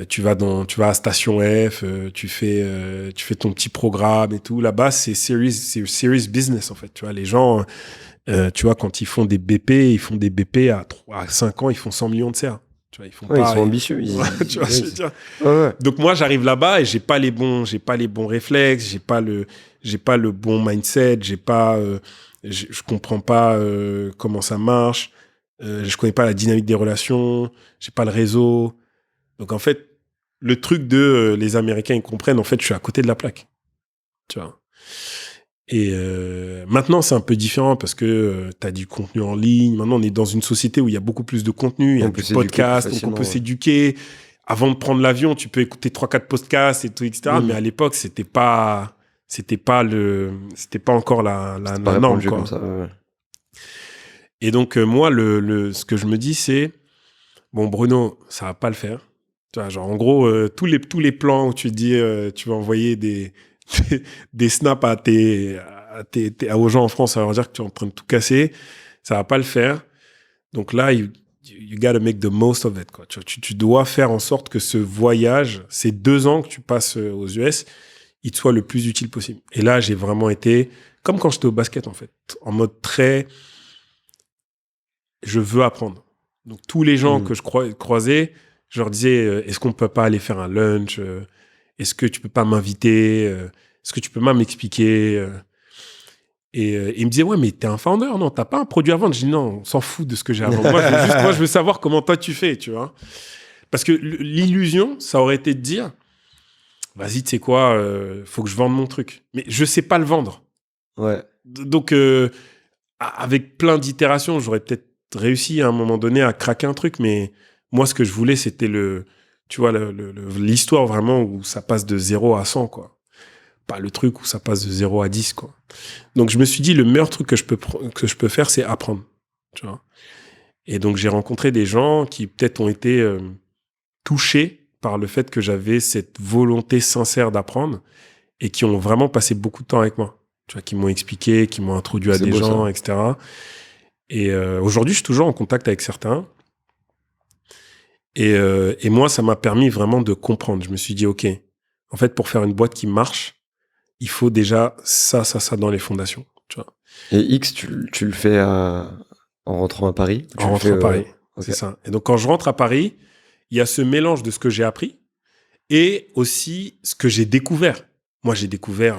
tu vas à Station F, tu fais ton petit programme et tout. Là-bas, c'est serious business, en fait. Tu vois, les gens, tu vois, quand ils font des BP à 5 ans, ils font 100 millions de CA. Tu vois, ils sont ambitieux. Tu vois, je veux dire. Ouais. Donc moi, j'arrive là-bas et j'ai pas les bons réflexes, j'ai pas le bon mindset, je comprends pas comment ça marche, je connais pas la dynamique des relations, j'ai pas le réseau. Donc en fait, le truc de les Américains ils comprennent, en fait, je suis à côté de la plaque. Tu vois. Et maintenant, c'est un peu différent parce que tu as du contenu en ligne. Maintenant, on est dans une société où il y a beaucoup plus de contenu, il y a du podcast, donc on peut s'éduquer. Avant de prendre l'avion, tu peux écouter 3-4 podcasts et tout, etc. Mais à l'époque, c'était pas encore la norme, quoi. Comme ça, ouais. Et donc, moi, ce que je me dis, c'est bon, Bruno, ça va pas le faire. Tu vois, genre, en gros, tous les plans où tu dis, tu vas envoyer des snaps aux gens en France, ça va leur dire que tu es en train de tout casser, ça va pas le faire. Donc là, you gotta make the most of it, quoi. Tu dois faire en sorte que ce voyage, ces 2 ans que tu passes aux US, il te soit le plus utile possible. Et là, j'ai vraiment été, comme quand j'étais au basket, en fait, en mode très, je veux apprendre. Donc, tous les gens que je croisais, je leur disais, est-ce qu'on peut pas aller faire un lunch? Est-ce que tu peux pas m'inviter? Est-ce que tu peux pas m'expliquer? Et il me disait, ouais, mais t'es un founder, non? T'as pas un produit à vendre? Je dis, non, on s'en fout de ce que j'ai à vendre. Moi, je veux savoir comment toi tu fais, tu vois. Parce que l'illusion, ça aurait été de dire, vas-y, tu sais quoi, faut que je vende mon truc. Mais je sais pas le vendre. Ouais. Donc, avec plein d'itérations, j'aurais peut-être réussi à un moment donné à craquer un truc, mais moi, ce que je voulais, c'était l'histoire vraiment où ça passe de 0 à 100, quoi. Pas le truc où ça passe de 0 à 10, quoi. Donc, je me suis dit, le meilleur truc que je peux faire, c'est apprendre, tu vois. Et donc, j'ai rencontré des gens qui peut-être ont été touchés par le fait que j'avais cette volonté sincère d'apprendre et qui ont vraiment passé beaucoup de temps avec moi. Tu vois, qui m'ont expliqué, qui m'ont introduit à des gens, ça. Etc. Et aujourd'hui, je suis toujours en contact avec certains. Et moi, ça m'a permis vraiment de comprendre. Je me suis dit, OK, en fait, pour faire une boîte qui marche, il faut déjà ça dans les fondations. Tu vois. Et X, tu le fais en rentrant à Paris? En rentrant à Paris, okay. C'est ça. Et donc, quand je rentre à Paris, il y a ce mélange de ce que j'ai appris et aussi ce que j'ai découvert. Moi, j'ai découvert...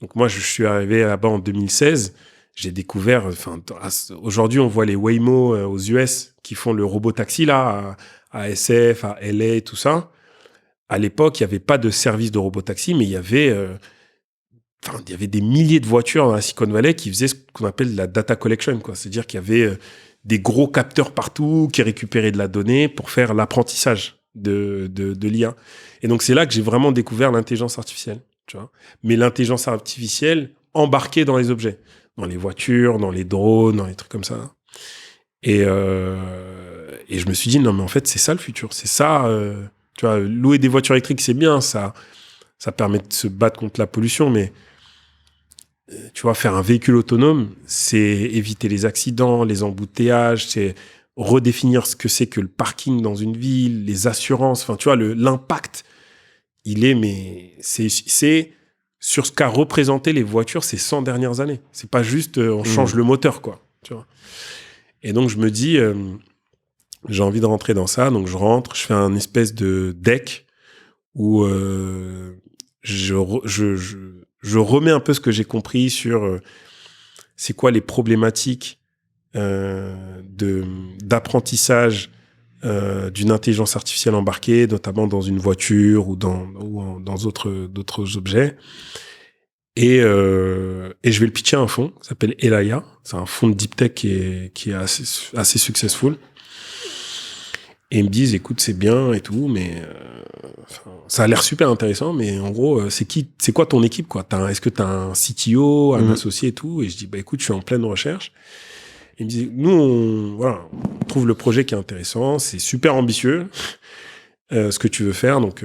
donc moi, je suis arrivé là-bas en 2016. J'ai découvert... aujourd'hui, on voit les Waymo aux US qui font le robot-taxi, là, à SF, à LA, tout ça. À l'époque, il n'y avait pas de service de robot-taxi, mais il y avait des milliers de voitures dans la Silicon Valley qui faisaient ce qu'on appelle la data collection, quoi. C'est-à-dire qu'il y avait des gros capteurs partout qui récupéraient de la donnée pour faire l'apprentissage de l'IA. Et donc, c'est là que j'ai vraiment découvert l'intelligence artificielle, tu vois. Mais l'intelligence artificielle embarquée dans les objets, dans les voitures, dans les drones, dans les trucs comme ça. Et je me suis dit, non, mais en fait, c'est ça le futur. C'est ça, tu vois, louer des voitures électriques, c'est bien, ça permet de se battre contre la pollution, mais tu vois, faire un véhicule autonome, c'est éviter les accidents, les embouteillages, c'est redéfinir ce que c'est que le parking dans une ville, les assurances, enfin, tu vois, l'impact, c'est sur ce qu'a représenté les voitures ces 100 dernières années. C'est pas juste, on change le moteur, quoi, tu vois. Et donc, je me dis, j'ai envie de rentrer dans ça, donc je rentre, je fais un espèce de deck où je remets un peu ce que j'ai compris sur c'est quoi les problématiques d'apprentissage d'une intelligence artificielle embarquée, notamment dans une voiture ou dans d'autres objets. Et je vais le pitcher à un fonds qui s'appelle Elaya. C'est un fonds de deep tech qui est assez successful. Et ils me disent, écoute, c'est bien et tout, mais ça a l'air super intéressant, mais en gros, c'est quoi ton équipe, quoi? Est-ce que tu as un CTO, un associé et tout? Et je dis, bah écoute, je suis en pleine recherche. Et ils me disent, nous, on trouve le projet qui est intéressant, c'est super ambitieux, ce que tu veux faire, donc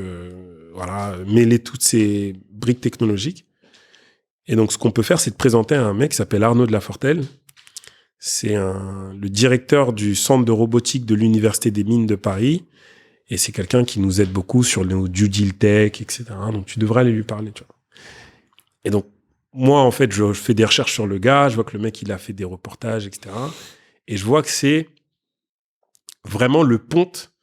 mêler toutes ces briques technologiques. Et donc, ce qu'on peut faire, c'est de présenter à un mec qui s'appelle Arnaud de la Fortelle. C'est le directeur du centre de robotique de l'Université des Mines de Paris. Et c'est quelqu'un qui nous aide beaucoup sur nos due deal tech, etc. Donc, tu devrais aller lui parler, tu vois. Et donc, moi, en fait, je fais des recherches sur le gars. Je vois que le mec, il a fait des reportages, etc. Et je vois que c'est vraiment le ponte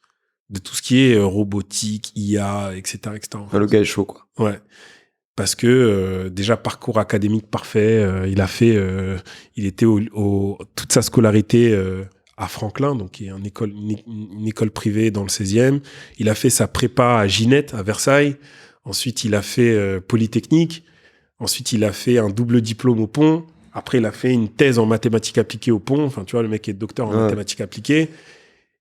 de tout ce qui est robotique, IA, etc., etc. Enfin, le gars est chaud, quoi. Ouais. Parce que déjà parcours académique parfait, il était toute sa scolarité à Franklin, donc qui est une école privée dans le 16e. Il a fait sa prépa à Ginette à Versailles. Ensuite, il a fait Polytechnique. Ensuite, il a fait un double diplôme au Pont. Après, il a fait une thèse en mathématiques appliquées au Pont. Enfin, tu vois, le mec est docteur en mathématiques appliquées.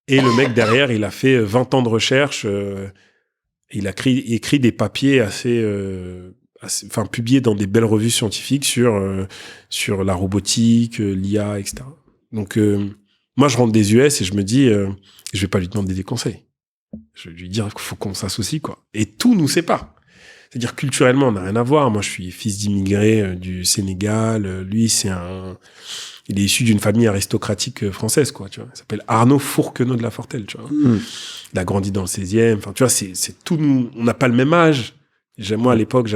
Et le mec derrière, il a fait 20 ans de recherche. Il a écrit des papiers publié dans des belles revues scientifiques sur la robotique, l'IA, etc. Donc, moi, je rentre des US et je me dis, je vais pas lui demander des conseils. Je vais lui dire qu'il faut qu'on s'associe, quoi. Et tout nous sépare. C'est-à-dire, culturellement, on n'a rien à voir. Moi, je suis fils d'immigrés du Sénégal. Lui, il est issu d'une famille aristocratique française, quoi, tu vois. Il s'appelle Arnaud Fourquenot de la Fortelle, tu vois. Il a grandi dans le 16e. Enfin, tu vois, c'est tout nous. On n'a pas le même âge. Moi, à l'époque,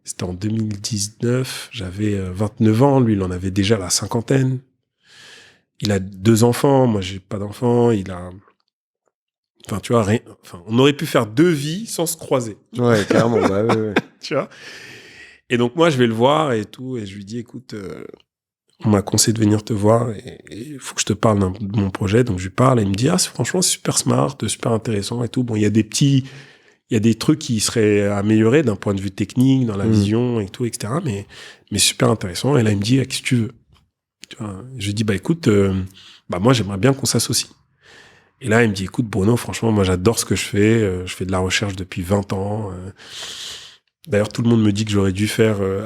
c'était en 2019, j'avais 29 ans. Lui, il en avait déjà la cinquantaine. Il a 2 enfants. Moi, j'ai pas d'enfants. Enfin, tu vois, on aurait pu faire 2 vies sans se croiser. Ouais, clairement. Bah, ouais. Tu vois. Et donc, moi, je vais le voir et tout. Et je lui dis, écoute, on m'a conseillé de venir te voir et il faut que je te parle de mon projet. Donc, je lui parle et il me dit, franchement, c'est super smart, super intéressant et tout. Bon, il y a des trucs qui seraient améliorés d'un point de vue technique, dans la vision et tout, etc. Mais super intéressant. Et là, il me dit, qu'est-ce que tu veux? Tu vois, je lui dis, bah écoute, moi, j'aimerais bien qu'on s'associe. Et là, il me dit, écoute, Bruno, franchement, moi, j'adore ce que je fais. Je fais de la recherche depuis 20 ans. D'ailleurs, tout le monde me dit que j'aurais dû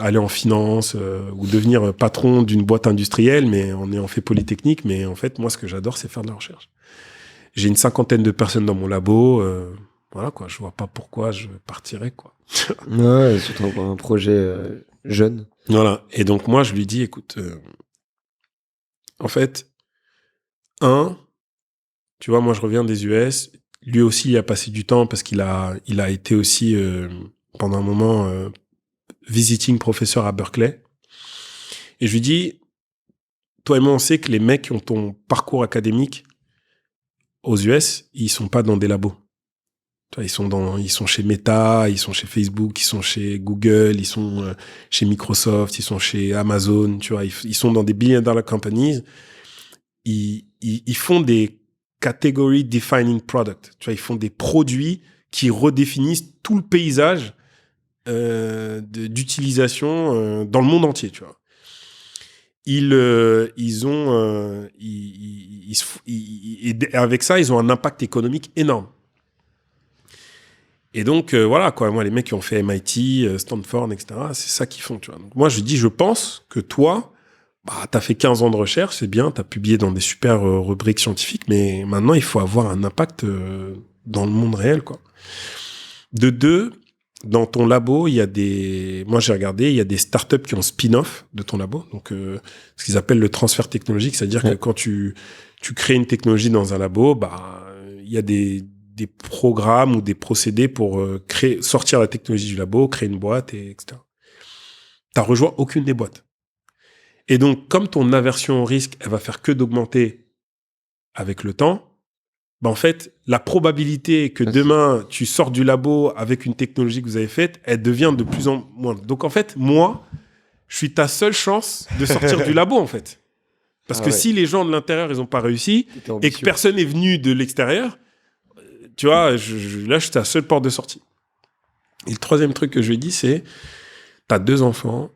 aller en finance ou devenir patron d'une boîte industrielle, mais en ayant fait Polytechnique. Mais en fait, moi, ce que j'adore, c'est faire de la recherche. J'ai une 50aine de personnes dans mon labo. Voilà, quoi. Je vois pas pourquoi je partirais, quoi. Ouais, surtout un projet jeune. Voilà. Et donc, moi, je lui dis, écoute, en fait, tu vois, moi, je reviens des US. Lui aussi, il a passé du temps parce qu'il a été aussi, pendant un moment, visiting professeur à Berkeley. Et je lui dis, toi et moi, on sait que les mecs qui ont ton parcours académique aux US, ils sont pas dans des labos. Tu vois, ils sont chez Meta, ils sont chez Facebook, ils sont chez Google, ils sont chez Microsoft, ils sont chez Amazon, tu vois, ils sont dans des billion-dollar companies. Ils font des category defining products. Tu vois, ils font des produits qui redéfinissent tout le paysage d'utilisation dans le monde entier, tu vois. Avec ça, ils ont un impact économique énorme. Et donc, voilà, quoi. Moi, les mecs qui ont fait MIT, Stanford, etc., c'est ça qu'ils font, tu vois. Donc, moi, je pense que toi, t'as fait 15 ans de recherche, c'est bien, t'as publié dans des super rubriques scientifiques, mais maintenant, il faut avoir un impact dans le monde réel, quoi. De deux, dans ton labo, moi j'ai regardé, il y a des startups qui ont spin-off de ton labo, donc ce qu'ils appellent le transfert technologique, c'est-à-dire que quand tu crées une technologie dans un labo, il y a des programmes ou des procédés pour sortir la technologie du labo, créer une boîte, etc. T'as rejoint aucune des boîtes. Et donc, comme ton aversion au risque, elle va faire que d'augmenter avec le temps, en fait, la probabilité que demain, tu sors du labo avec une technologie que vous avez faite, elle devient de plus en moins. Donc, en fait, moi, je suis ta seule chance de sortir du labo, en fait. Parce que si les gens de l'intérieur, ils n'ont pas réussi, et que personne n'est venu de l'extérieur, tu vois, là, je suis ta seule porte de sortie. Et le troisième truc que je lui ai dit, c'est, tu as 2 enfants,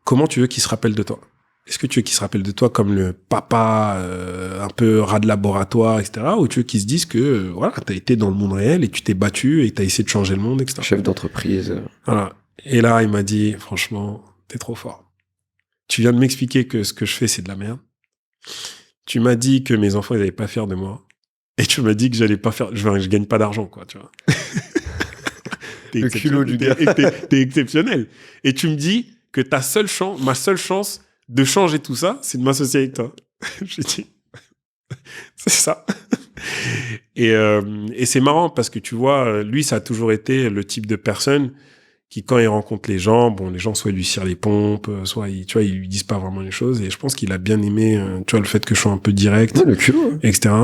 comment tu veux qu'ils se rappellent de toi ? Est-ce que tu veux qu'ils se rappellent de toi comme le papa un peu rat de laboratoire, etc. Ou tu veux qu'ils se disent que voilà, tu as été dans le monde réel et tu t'es battu et tu as essayé de changer le monde, etc. Chef d'entreprise. Voilà. Et là, il m'a dit, franchement, t'es trop fort. Tu viens de m'expliquer que ce que je fais, c'est de la merde. Tu m'as dit que mes enfants, ils n'allaient pas faire de moi. Et tu m'as dit que j'allais pas faire... je gagne pas d'argent, quoi, tu vois. Le culot du gars. T'es exceptionnel. Et tu me dis que ma seule chance de changer tout ça, c'est de m'associer avec toi. J'ai dit, c'est ça. Et c'est marrant parce que tu vois, lui, ça a toujours été le type de personne qui, quand il rencontre les gens, les gens, soit ils lui cirent les pompes, soit ils lui disent pas vraiment les choses. Et je pense qu'il a bien aimé, tu vois, le fait que je sois un peu direct, le culot, etc.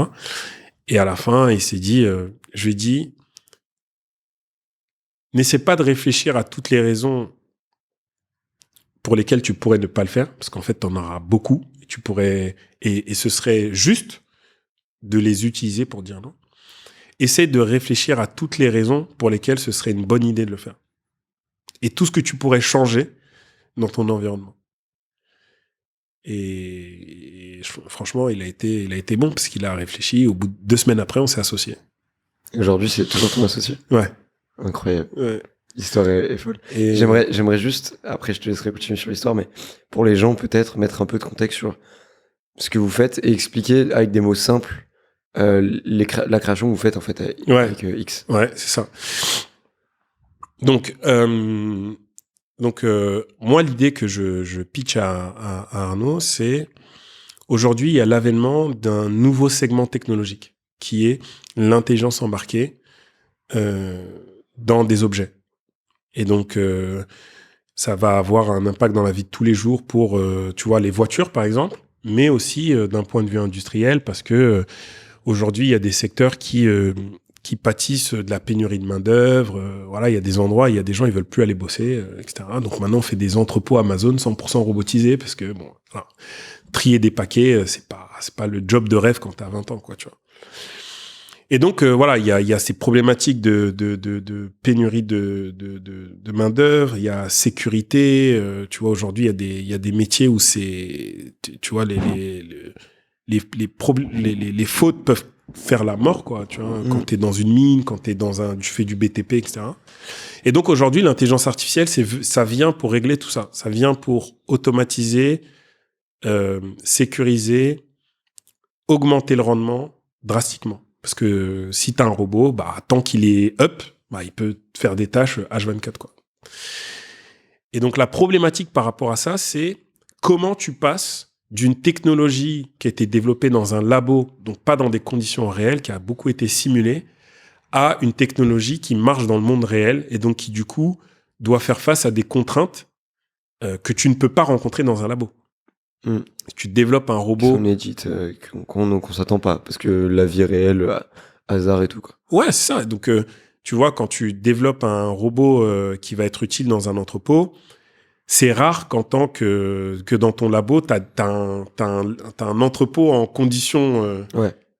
Et à la fin, il s'est dit, je lui ai dit, n'essaie pas de réfléchir à toutes les raisons pour lesquelles tu pourrais ne pas le faire, parce qu'en fait, tu en auras beaucoup, et tu pourrais, et ce serait juste de les utiliser pour dire non. Essaie de réfléchir à toutes les raisons pour lesquelles ce serait une bonne idée de le faire. Et tout ce que tu pourrais changer dans ton environnement. Et franchement, il a été bon, parce qu'il a réfléchi. Au bout de 2 semaines après, on s'est associés. Aujourd'hui, c'est toujours ton associé ? Ouais. Incroyable. Ouais. L'histoire est folle. Et j'aimerais juste, après je te laisserai continuer sur l'histoire, mais pour les gens, peut-être mettre un peu de contexte sur ce que vous faites et expliquer avec des mots simples la création que vous faites en fait avec X. Ouais, c'est ça. Donc moi, l'idée que je pitch à Arnaud, c'est aujourd'hui, il y a l'avènement d'un nouveau segment technologique qui est l'intelligence embarquée dans des objets. Et donc, ça va avoir un impact dans la vie de tous les jours pour, tu vois, les voitures, par exemple, mais aussi d'un point de vue industriel, parce que aujourd'hui, il y a des secteurs qui pâtissent de la pénurie de main-d'œuvre. Voilà, il y a des endroits, il y a des gens, ils veulent plus aller bosser, etc. Donc maintenant, on fait des entrepôts Amazon 100% robotisés, parce que, voilà, trier des paquets, c'est pas le job de rêve quand t'as 20 ans, quoi, tu vois. Et donc, voilà, il y a ces problématiques de pénurie de main-d'œuvre, il y a sécurité. Tu vois, aujourd'hui, il y a des métiers où c'est, tu vois, les fautes peuvent faire la mort, quoi, tu vois, quand t'es dans une mine, quand tu fais du BTP, etc. Et donc, aujourd'hui, l'intelligence artificielle, ça vient pour régler tout ça. Ça vient pour automatiser, sécuriser, augmenter le rendement drastiquement. Parce que si tu as un robot, tant qu'il est up, il peut faire des tâches H24, quoi. Et donc, la problématique par rapport à ça, c'est comment tu passes d'une technologie qui a été développée dans un labo, donc pas dans des conditions réelles, qui a beaucoup été simulée, à une technologie qui marche dans le monde réel et donc qui, du coup, doit faire face à des contraintes que tu ne peux pas rencontrer dans un labo. Tu développes un robot. On édite, qu'on s'attend pas, parce que la vie réelle, hasard et tout, quoi. Ouais, c'est ça. Donc, tu vois, quand tu développes un robot qui va être utile dans un entrepôt, c'est rare qu'en tant que dans ton labo, t'as un entrepôt en conditions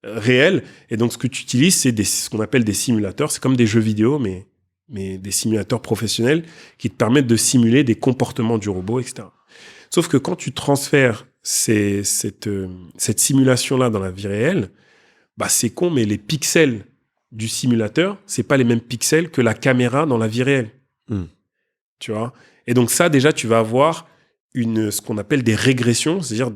réelles. Et donc, ce que tu utilises, c'est ce qu'on appelle des simulateurs. C'est comme des jeux vidéo, mais des simulateurs professionnels qui te permettent de simuler des comportements du robot, etc. Sauf que quand tu transfères cette simulation-là dans la vie réelle, bah c'est con, mais les pixels du simulateur, c'est pas les mêmes pixels que la caméra dans la vie réelle. Tu vois ? Et donc ça, déjà, tu vas avoir ce qu'on appelle des régressions, c'est-à-dire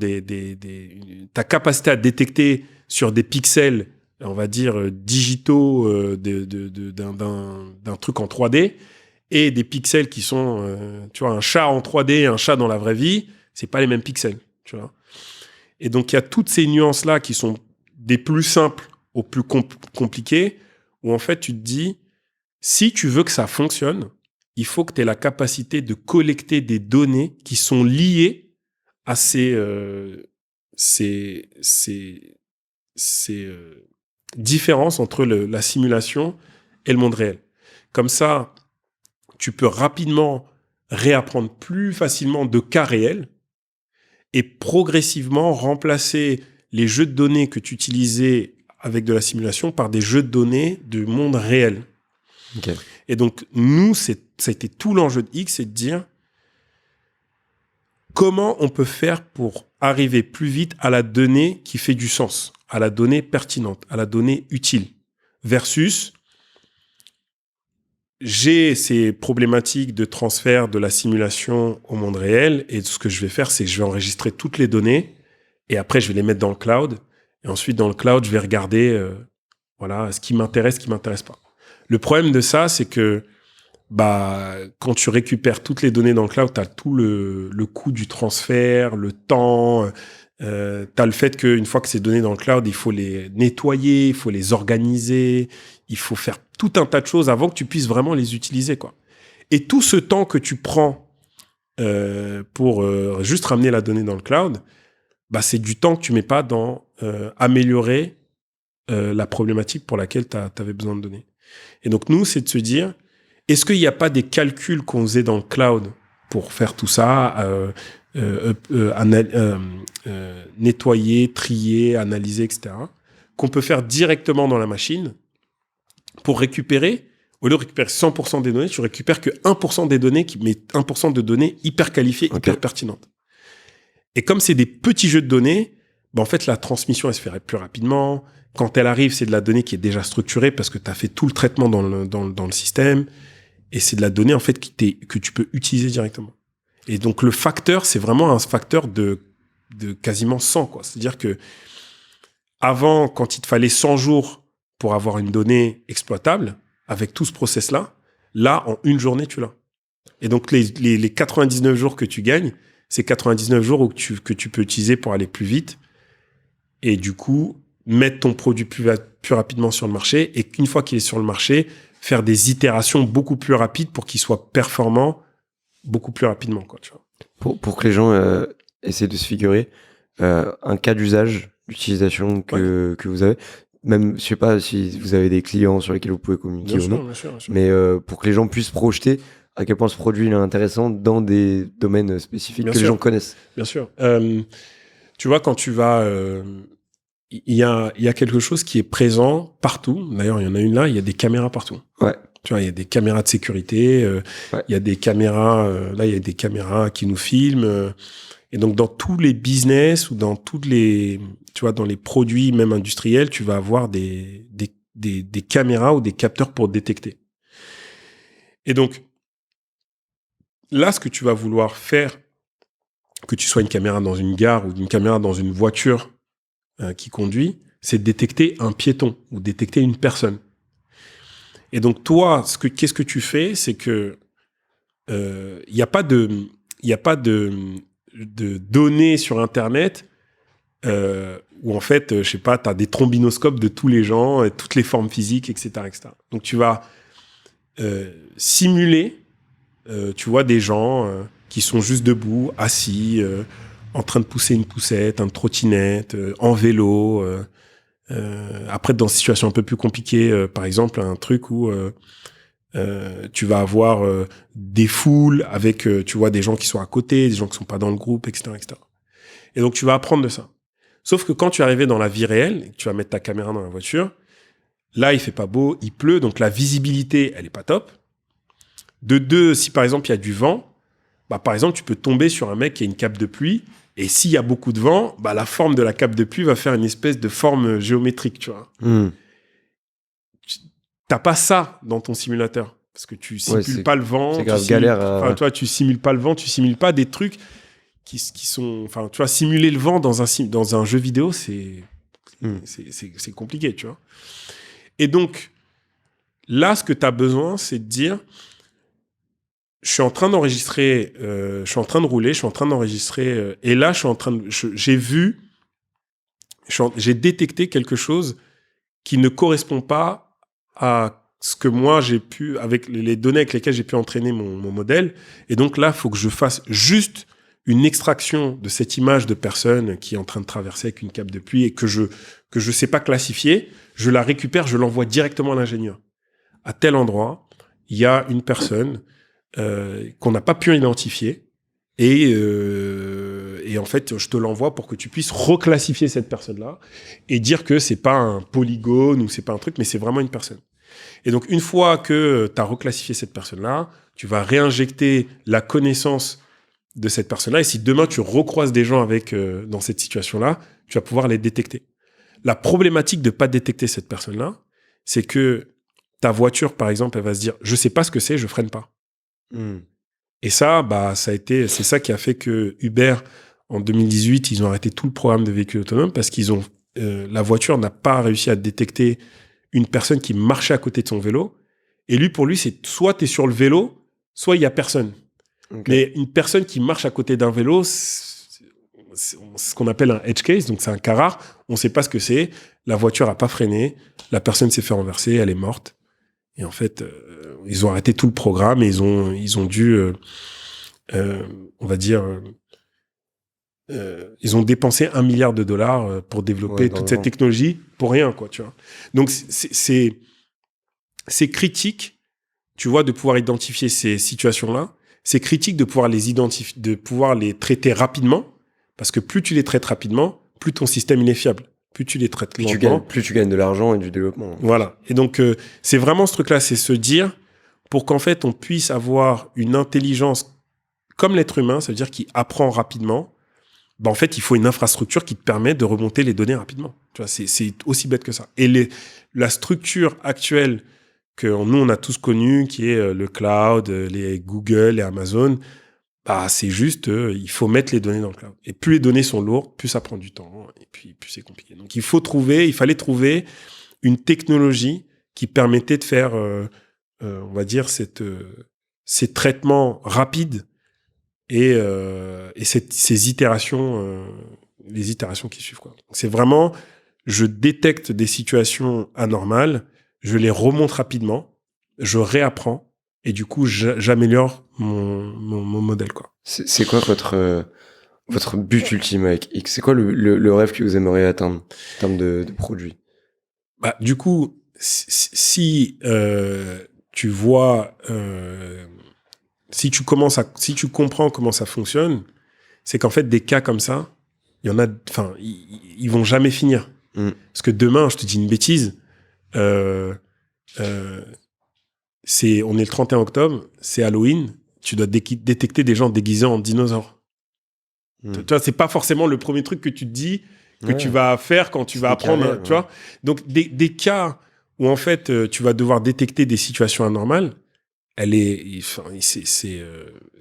ta capacité à détecter sur des pixels, on va dire, digitaux d'un truc en 3D, et des pixels qui sont, tu vois, un chat en 3D et un chat dans la vraie vie, c'est pas les mêmes pixels, tu vois. Et donc, il y a toutes ces nuances-là qui sont des plus simples aux plus compliquées, où en fait, tu te dis, si tu veux que ça fonctionne, il faut que tu aies la capacité de collecter des données qui sont liées à ces différences entre la simulation et le monde réel. Comme ça, tu peux rapidement réapprendre plus facilement de cas réels et progressivement remplacer les jeux de données que tu utilisais avec de la simulation par des jeux de données du monde réel. Okay. Et donc, nous, ça a été tout l'enjeu de X, c'est de dire comment on peut faire pour arriver plus vite à la donnée qui fait du sens, à la donnée pertinente, à la donnée utile, versus j'ai ces problématiques de transfert de la simulation au monde réel, et ce que je vais faire, c'est que je vais enregistrer toutes les données, et après, je vais les mettre dans le cloud, et ensuite, dans le cloud, je vais regarder ce qui m'intéresse, ce qui m'intéresse pas. Le problème de ça, c'est que quand tu récupères toutes les données dans le cloud, tu as tout le coût du transfert, le temps, tu as le fait qu'une fois que ces données dans le cloud, il faut les nettoyer, il faut les organiser, il faut faire tout un tas de choses avant que tu puisses vraiment les utiliser, quoi. Et tout ce temps que tu prends pour juste ramener la donnée dans le cloud, c'est du temps que tu mets pas dans améliorer la problématique pour laquelle tu avais besoin de données. Et donc, nous, c'est de se dire, est-ce qu'il n'y a pas des calculs qu'on faisait dans le cloud pour faire tout ça, nettoyer, trier, analyser, etc., qu'on peut faire directement dans la machine pour récupérer, au lieu de récupérer 100% des données, tu récupères que 1% des données, mais 1% de données hyper qualifiées, hyper pertinentes. Et comme c'est des petits jeux de données, en fait, la transmission, elle se ferait plus rapidement. Quand elle arrive, c'est de la donnée qui est déjà structurée parce que tu as fait tout le traitement dans le système. Et c'est de la donnée, en fait, que tu peux utiliser directement. Et donc, le facteur, c'est vraiment un facteur de quasiment 100, quoi. C'est-à-dire que avant, quand il te fallait 100 jours pour avoir une donnée exploitable, avec tout ce process-là, là, en une journée, tu l'as. Et donc, les 99 jours que tu gagnes, c'est 99 jours que tu peux utiliser pour aller plus vite. Et du coup, mettre ton produit plus rapidement sur le marché. Et qu'une fois qu'il est sur le marché, faire des itérations beaucoup plus rapides pour qu'il soit performant beaucoup plus rapidement, quoi, tu vois. Pour que les gens essaient de se figurer un cas d'usage, d'utilisation que vous avez, même, je sais pas si vous avez des clients sur lesquels vous pouvez communiquer ou non, bien sûr. mais pour que les gens puissent projeter à quel point ce produit est intéressant dans des domaines spécifiques les gens connaissent. Bien sûr. Tu vois, quand tu vas... Il y a quelque chose qui est présent partout. D'ailleurs, il y en a une là, il y a des caméras partout. Ouais. Tu vois, il y a des caméras de sécurité, il y a des caméras, là, il y a des caméras qui nous filment. Et donc, dans tous les business ou dans toutes les, tu vois, dans les produits, même industriels, tu vas avoir des caméras ou des capteurs pour détecter. Et donc, là, ce que tu vas vouloir faire, que tu sois une caméra dans une gare ou une caméra dans une voiture qui conduit, c'est de détecter un piéton ou détecter une personne. Et donc, toi, qu'est-ce que tu fais, c'est que il n'y a pas de données sur Internet où, en fait, je sais pas, tu as des trombinoscopes de tous les gens, toutes les formes physiques, etc., etc. Donc, tu vas simuler, tu vois, des gens qui sont juste debout, assis, en train de pousser une poussette, une trottinette, en vélo. Après, dans des situations un peu plus compliquées, par exemple, un truc où tu vas avoir des foules avec, tu vois, des gens qui sont à côté, des gens qui sont pas dans le groupe, etc., etc. Et donc, tu vas apprendre de ça. Sauf que quand tu es arrivé dans la vie réelle, et que tu vas mettre ta caméra dans la voiture, là, il fait pas beau, il pleut, donc la visibilité, elle est pas top. De deux, si par exemple, il y a du vent, bah, par exemple, tu peux tomber sur un mec qui a une cape de pluie, et s'il y a beaucoup de vent, bah, la forme de la cape de pluie va faire une espèce de forme géométrique, tu vois. T'as pas ça dans ton simulateur, parce que tu simules pas le vent. C'est grave galère. Enfin, toi, tu simules pas le vent, tu simules pas des trucs qui sont... Enfin, tu vois, simuler le vent dans un jeu vidéo, c'est compliqué, tu vois. Et donc, là, ce que tu as besoin, c'est de dire, je suis en train d'enregistrer, je suis en train de rouler, je suis en train d'enregistrer, et là, j'ai détecté quelque chose qui ne correspond pas à ce que moi, j'ai pu, avec les données avec lesquelles j'ai pu entraîner mon modèle. Et donc là, il faut que je fasse juste une extraction de cette image de personne qui est en train de traverser avec une cape de pluie et que je sais pas classifier. Je la récupère, je l'envoie directement à l'ingénieur. À tel endroit, il y a une personne qu'on n'a pas pu identifier et en fait, je te l'envoie pour que tu puisses reclassifier cette personne-là et dire que c'est pas un polygone ou c'est pas un truc, mais c'est vraiment une personne. Et donc, une fois que tu as reclassifié cette personne-là, tu vas réinjecter la connaissance de cette personne-là. Et si demain, tu recroises des gens dans cette situation-là, tu vas pouvoir les détecter. La problématique de ne pas détecter cette personne-là, c'est que ta voiture, par exemple, elle va se dire « Je ne sais pas ce que c'est, je ne freine pas ». Et ça, bah, c'est ça qui a fait que Uber, en 2018, ils ont arrêté tout le programme de véhicules autonomes parce qu'ils ont la voiture n'a pas réussi à détecter une personne qui marchait à côté de son vélo. Et lui, pour lui, c'est soit tu es sur le vélo, soit il n'y a personne. Okay. Mais une personne qui marche à côté d'un vélo, c'est ce qu'on appelle un edge case, donc c'est un cas rare. On ne sait pas ce que c'est. La voiture n'a pas freiné. La personne s'est fait renverser, elle est morte. Et en fait, ils ont arrêté tout le programme et ils ont dû, on va dire, ils ont dépensé $1 milliard pour développer toute cette technologie pour rien, quoi, tu vois. Donc, c'est critique, tu vois, de pouvoir identifier ces situations-là. C'est critique de pouvoir de pouvoir les traiter rapidement, parce que plus tu les traites rapidement, plus ton système il est fiable. Plus tu les traites lentement, plus tu gagnes de l'argent et du développement. Voilà. Et donc, c'est vraiment ce truc-là, c'est se dire, pour qu'en fait, on puisse avoir une intelligence comme l'être humain, ça veut dire qu'il apprend rapidement, bah, en fait, il faut une infrastructure qui te permet de remonter les données rapidement. Tu vois, c'est aussi bête que ça. Et la structure actuelle que nous, on a tous connue, qui est le cloud, les Google, les Amazon, bah, c'est juste, il faut mettre les données dans le cloud. Et plus les données sont lourdes, plus ça prend du temps, et puis plus c'est compliqué. Donc, il fallait trouver une technologie qui permettait de faire, on va dire, ces traitements rapides et ces itérations, les itérations qui suivent, quoi. Donc, c'est vraiment, je détecte des situations anormales, je les remonte rapidement, je réapprends, et du coup, j'améliore mon modèle, quoi. C'est quoi votre but ultime avec X? C'est quoi le rêve que vous aimeriez atteindre en termes de produit? Bah, du coup, si tu vois, si tu comprends comment ça fonctionne, c'est qu'en fait, des cas comme ça, il y en a, enfin, ils vont jamais finir. Parce que demain, je te dis une bêtise, on est le 31 octobre, c'est Halloween, tu dois détecter des gens déguisés en dinosaures. Tu vois, c'est pas forcément le premier truc que tu te dis que tu vas faire quand tu vas apprendre, tu vois. Donc, des cas où, en fait, tu vas devoir détecter des situations anormales,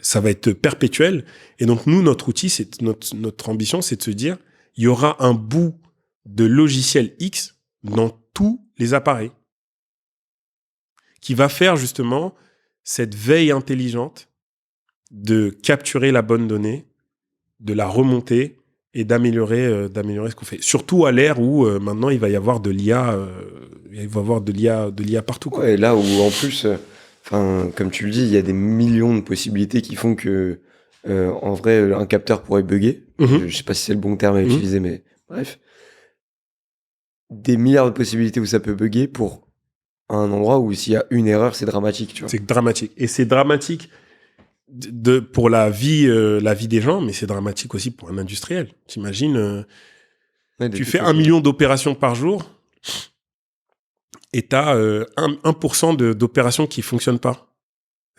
ça va être perpétuel. Et donc, nous, notre outil, notre ambition, c'est de se dire, il y aura un bout de logiciel X dans tous les appareils qui va faire justement cette veille intelligente de capturer la bonne donnée, de la remonter et d'améliorer ce qu'on fait. Surtout à l'ère où maintenant il va y avoir de l'IA, de l'IA partout, quoi. Ouais, et là où en plus, comme tu le dis, il y a des millions de possibilités qui font que En vrai, un capteur pourrait bugger. Je sais pas si c'est le bon terme à utiliser, mais bref. Des milliards de possibilités où ça peut bugger pour un endroit où s'il y a une erreur, c'est dramatique, tu vois. C'est dramatique. Et c'est dramatique pour la vie des gens, mais c'est dramatique aussi pour un industriel. T'imagines, tu fais 1 million d'opérations par jour et tu as 1% d'opérations qui ne fonctionnent pas.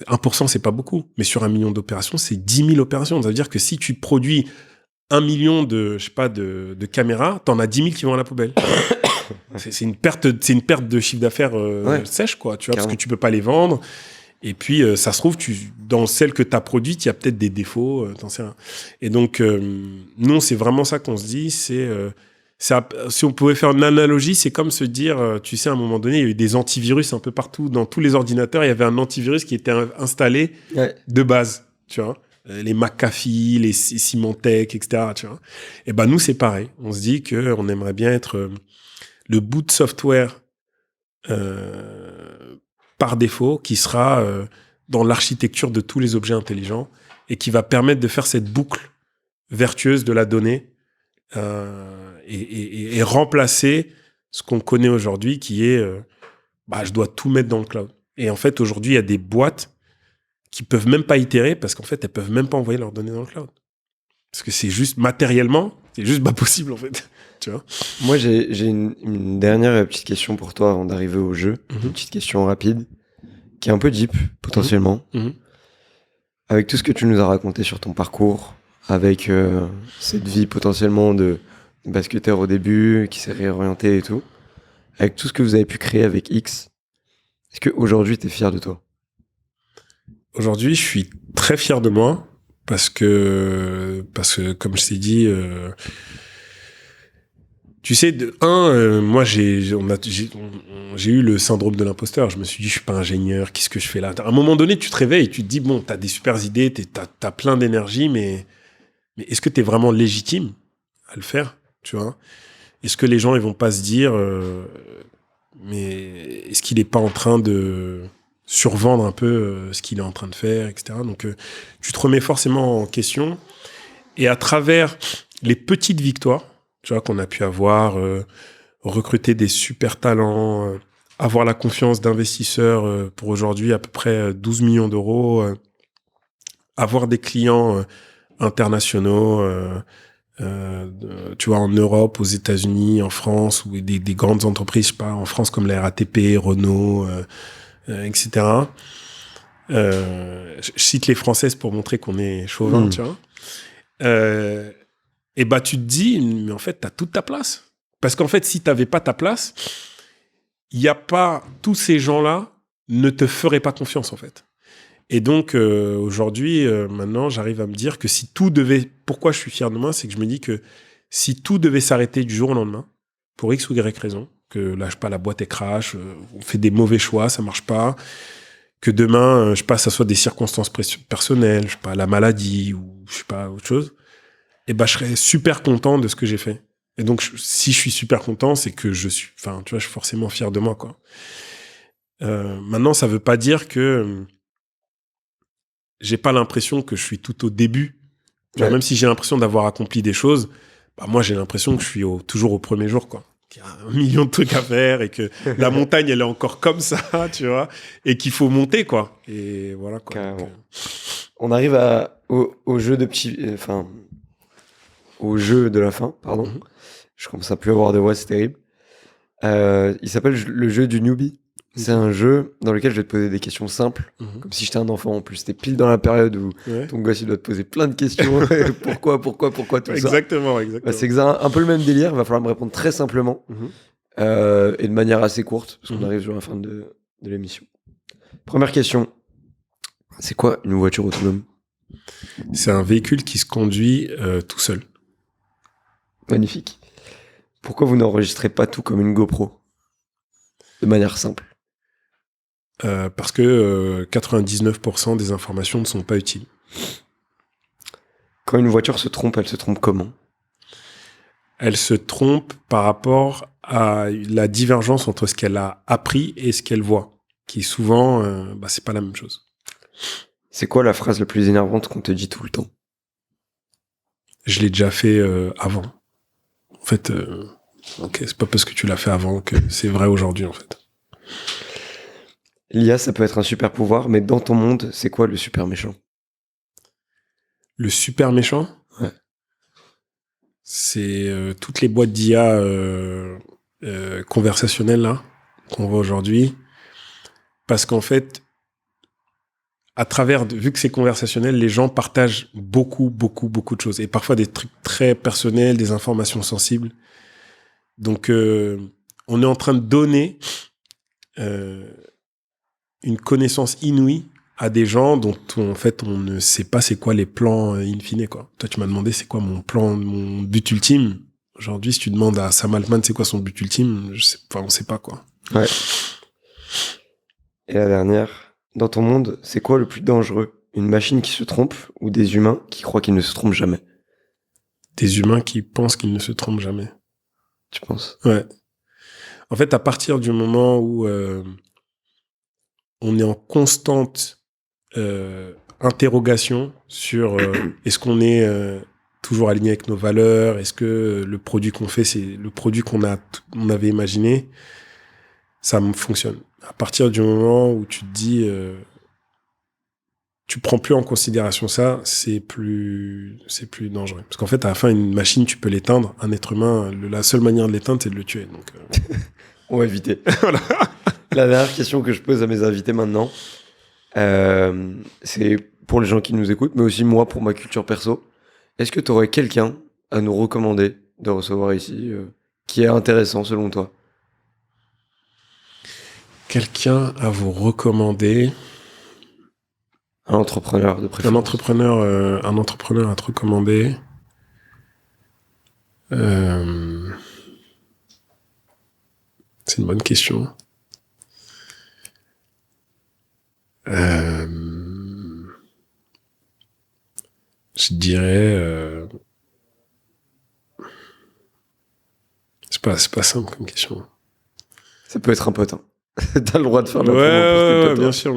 1%, c'est pas beaucoup, mais sur 1 million d'opérations, c'est 10 000 opérations. Ça veut dire que si tu produis 1 million de caméras, t'en as 10 000 qui vont à la poubelle. c'est une perte de chiffre d'affaires sèche, quoi, tu vois, parce que tu peux pas les vendre. Et puis, ça se trouve, dans celles que tu as produites, il y a peut-être des défauts, t'en sais rien. Et donc, nous, c'est vraiment ça qu'on se dit, si on pouvait faire une analogie, c'est comme se dire, tu sais, à un moment donné, il y a eu des antivirus un peu partout. Dans tous les ordinateurs, il y avait un antivirus qui était installé de base, tu vois. Les McAfee, les Symantec, etc., tu vois. Et ben, nous, c'est pareil. On se dit qu'on aimerait bien être le bout de software par défaut qui sera dans l'architecture de tous les objets intelligents et qui va permettre de faire cette boucle vertueuse de la donnée et remplacer ce qu'on connaît aujourd'hui qui est je dois tout mettre dans le cloud. Et en fait, aujourd'hui, il y a des boîtes qui peuvent même pas itérer parce qu'en fait, elles peuvent même pas envoyer leurs données dans le cloud. Parce que c'est juste matériellement, c'est juste pas possible en fait. Tu vois. Moi, j'ai une dernière petite question pour toi avant d'arriver au jeu. Une petite question rapide qui est un peu deep potentiellement. Avec tout ce que tu nous as raconté sur ton parcours, avec cette vie potentiellement de basketteur au début, qui s'est réorienté et tout, avec tout ce que vous avez pu créer avec X, est-ce qu'aujourd'hui, tu es fier de toi? Aujourd'hui, je suis très fier de moi parce que comme je t'ai dit, tu sais, moi, j'ai eu le syndrome de l'imposteur. Je me suis dit, je suis pas ingénieur, qu'est-ce que je fais là? À un moment donné, tu te réveilles et tu te dis, bon, t'as des super idées, t'as plein d'énergie, mais est-ce que t'es vraiment légitime à le faire, tu vois? Est-ce que les gens, ils vont pas se dire, mais est-ce qu'il est pas en train de survendre un peu ce qu'il est en train de faire, etc. Donc, tu te remets forcément en question. Et à travers les petites victoires, tu vois, qu'on a pu avoir, recruter des super talents, avoir la confiance d'investisseurs pour aujourd'hui à peu près 12 millions d'euros, avoir des clients internationaux, tu vois, en Europe, aux États-Unis, en France, ou des grandes entreprises, je sais pas, en France comme la RATP, Renault, etc. Je cite les Françaises pour montrer qu'on est chauvin, tu vois. Et bah, tu te dis, mais en fait, t'as toute ta place. Parce qu'en fait, si t'avais pas ta place, il y a pas, tous ces gens-là ne te feraient pas confiance, en fait. Et donc, aujourd'hui, maintenant, j'arrive à me dire que si tout devait, pourquoi je suis fier de moi, c'est que je me dis que si tout devait s'arrêter du jour au lendemain, pour X ou Y raison, que là, je sais pas, la boîte est crash, on fait des mauvais choix, ça marche pas, que demain, je sais pas, ça soit des circonstances personnelles, je sais pas, la maladie ou je sais pas, autre chose, et ben, je serais super content de ce que j'ai fait. Et donc, si je suis super content, c'est que je suis forcément fier de moi, quoi. Maintenant, ça veut pas dire que j'ai pas l'impression que je suis tout au début. Genre, même si j'ai l'impression d'avoir accompli des choses, bah, moi, j'ai l'impression que je suis toujours au premier jour, quoi. Qu'il y a 1 million de trucs à faire et que la montagne, elle est encore comme ça, tu vois, et qu'il faut monter, quoi. Et voilà, quoi. Donc, on arrive au jeu de au jeu de la fin, pardon. Je commence à plus avoir de voix, c'est terrible. Il s'appelle le jeu du newbie. C'est un jeu dans lequel je vais te poser des questions simples, comme si j'étais un enfant. En plus, t'es pile dans la période où ton gosse, il doit te poser plein de questions. pourquoi, tout ça. Exactement. Bah, c'est un peu le même délire. Il va falloir me répondre très simplement et de manière assez courte, parce qu'on arrive sur la fin de l'émission. Première question. C'est quoi une voiture autonome? C'est un véhicule qui se conduit tout seul. Magnifique. Pourquoi vous n'enregistrez pas tout comme une GoPro? De manière simple. Parce que 99% des informations ne sont pas utiles. Quand une voiture se trompe, elle se trompe comment? Elle se trompe par rapport à la divergence entre ce qu'elle a appris et ce qu'elle voit, qui souvent, c'est pas la même chose. C'est quoi la phrase la plus énervante qu'on te dit tout le temps? je l'ai déjà fait avant. En fait, ok, c'est pas parce que tu l'as fait avant que c'est vrai aujourd'hui, en fait. L'IA, ça peut être un super pouvoir, mais dans ton monde, c'est quoi le super méchant? Le super méchant, Ouais. c'est toutes les boîtes d'IA conversationnelles là qu'on voit aujourd'hui, parce qu'en fait, à travers, vu que c'est conversationnel, les gens partagent beaucoup de choses, et parfois des trucs très personnels, des informations sensibles. Donc, on est en train de donner une connaissance inouïe à des gens dont en fait on ne sait pas c'est quoi les plans in fine, quoi. Toi, tu m'as demandé c'est quoi mon plan, mon but ultime. Aujourd'hui, si tu demandes à Sam Altman c'est quoi son but ultime, on sait pas, quoi. Ouais. Et la dernière, dans ton monde, c'est quoi le plus dangereux? Une machine qui se trompe ou des humains qui croient qu'ils ne se trompent jamais? Des humains qui pensent qu'ils ne se trompent jamais. Tu penses? Ouais. En fait, à partir du moment où on est en constante interrogation sur est-ce qu'on est toujours aligné avec nos valeurs, est-ce que le produit qu'on fait, c'est le produit qu'on avait imaginé, ça me fonctionne. À partir du moment où tu te dis, tu prends plus en considération ça, c'est plus dangereux. Parce qu'en fait, à la fin, une machine, tu peux l'éteindre. Un être humain, la seule manière de l'éteindre, c'est de le tuer. Donc, On va éviter. voilà. La dernière question que je pose à mes invités maintenant, c'est pour les gens qui nous écoutent, mais aussi moi pour ma culture perso. Est-ce que tu aurais quelqu'un à nous recommander de recevoir ici qui est intéressant selon toi? Quelqu'un à vous recommander. Un entrepreneur de préférence. Un entrepreneur à te recommander. C'est une bonne question. Je dirais. C'est pas simple comme question. Ça peut être un pote. Hein. T'as le droit de faire la promo Ouais, pour tes potes, bien sûr.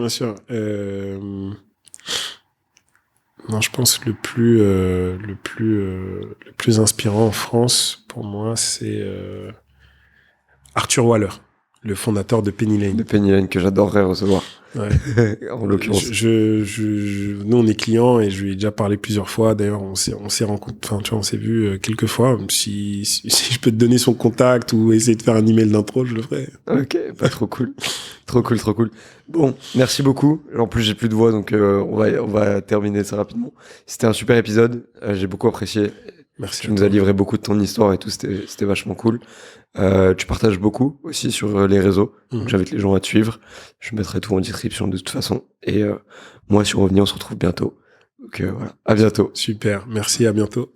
Non, je pense que le plus inspirant en France, pour moi, c'est Arthur Waller, le fondateur de Penny Lane. De Penny Lane, que j'adorerais recevoir. Ouais. En l'occurrence. Nous, on est clients et je lui ai déjà parlé plusieurs fois. D'ailleurs, on s'est rencontrés, enfin, tu vois, on s'est vu quelques fois. Si je peux te donner son contact ou essayer de faire un email d'intro, je le ferai. Ok, pas trop cool. Trop cool. Bon, merci beaucoup. En plus, j'ai plus de voix, donc on va terminer ça rapidement. C'était un super épisode. J'ai beaucoup apprécié. Merci. Tu nous as livré beaucoup de ton histoire et tout. C'était vachement cool. Tu partages beaucoup aussi sur les réseaux. Donc j'invite les gens à te suivre. Je mettrai tout en description de toute façon. Et moi, sur Ovni, on se retrouve bientôt. Donc voilà, à bientôt. Super, merci, à bientôt.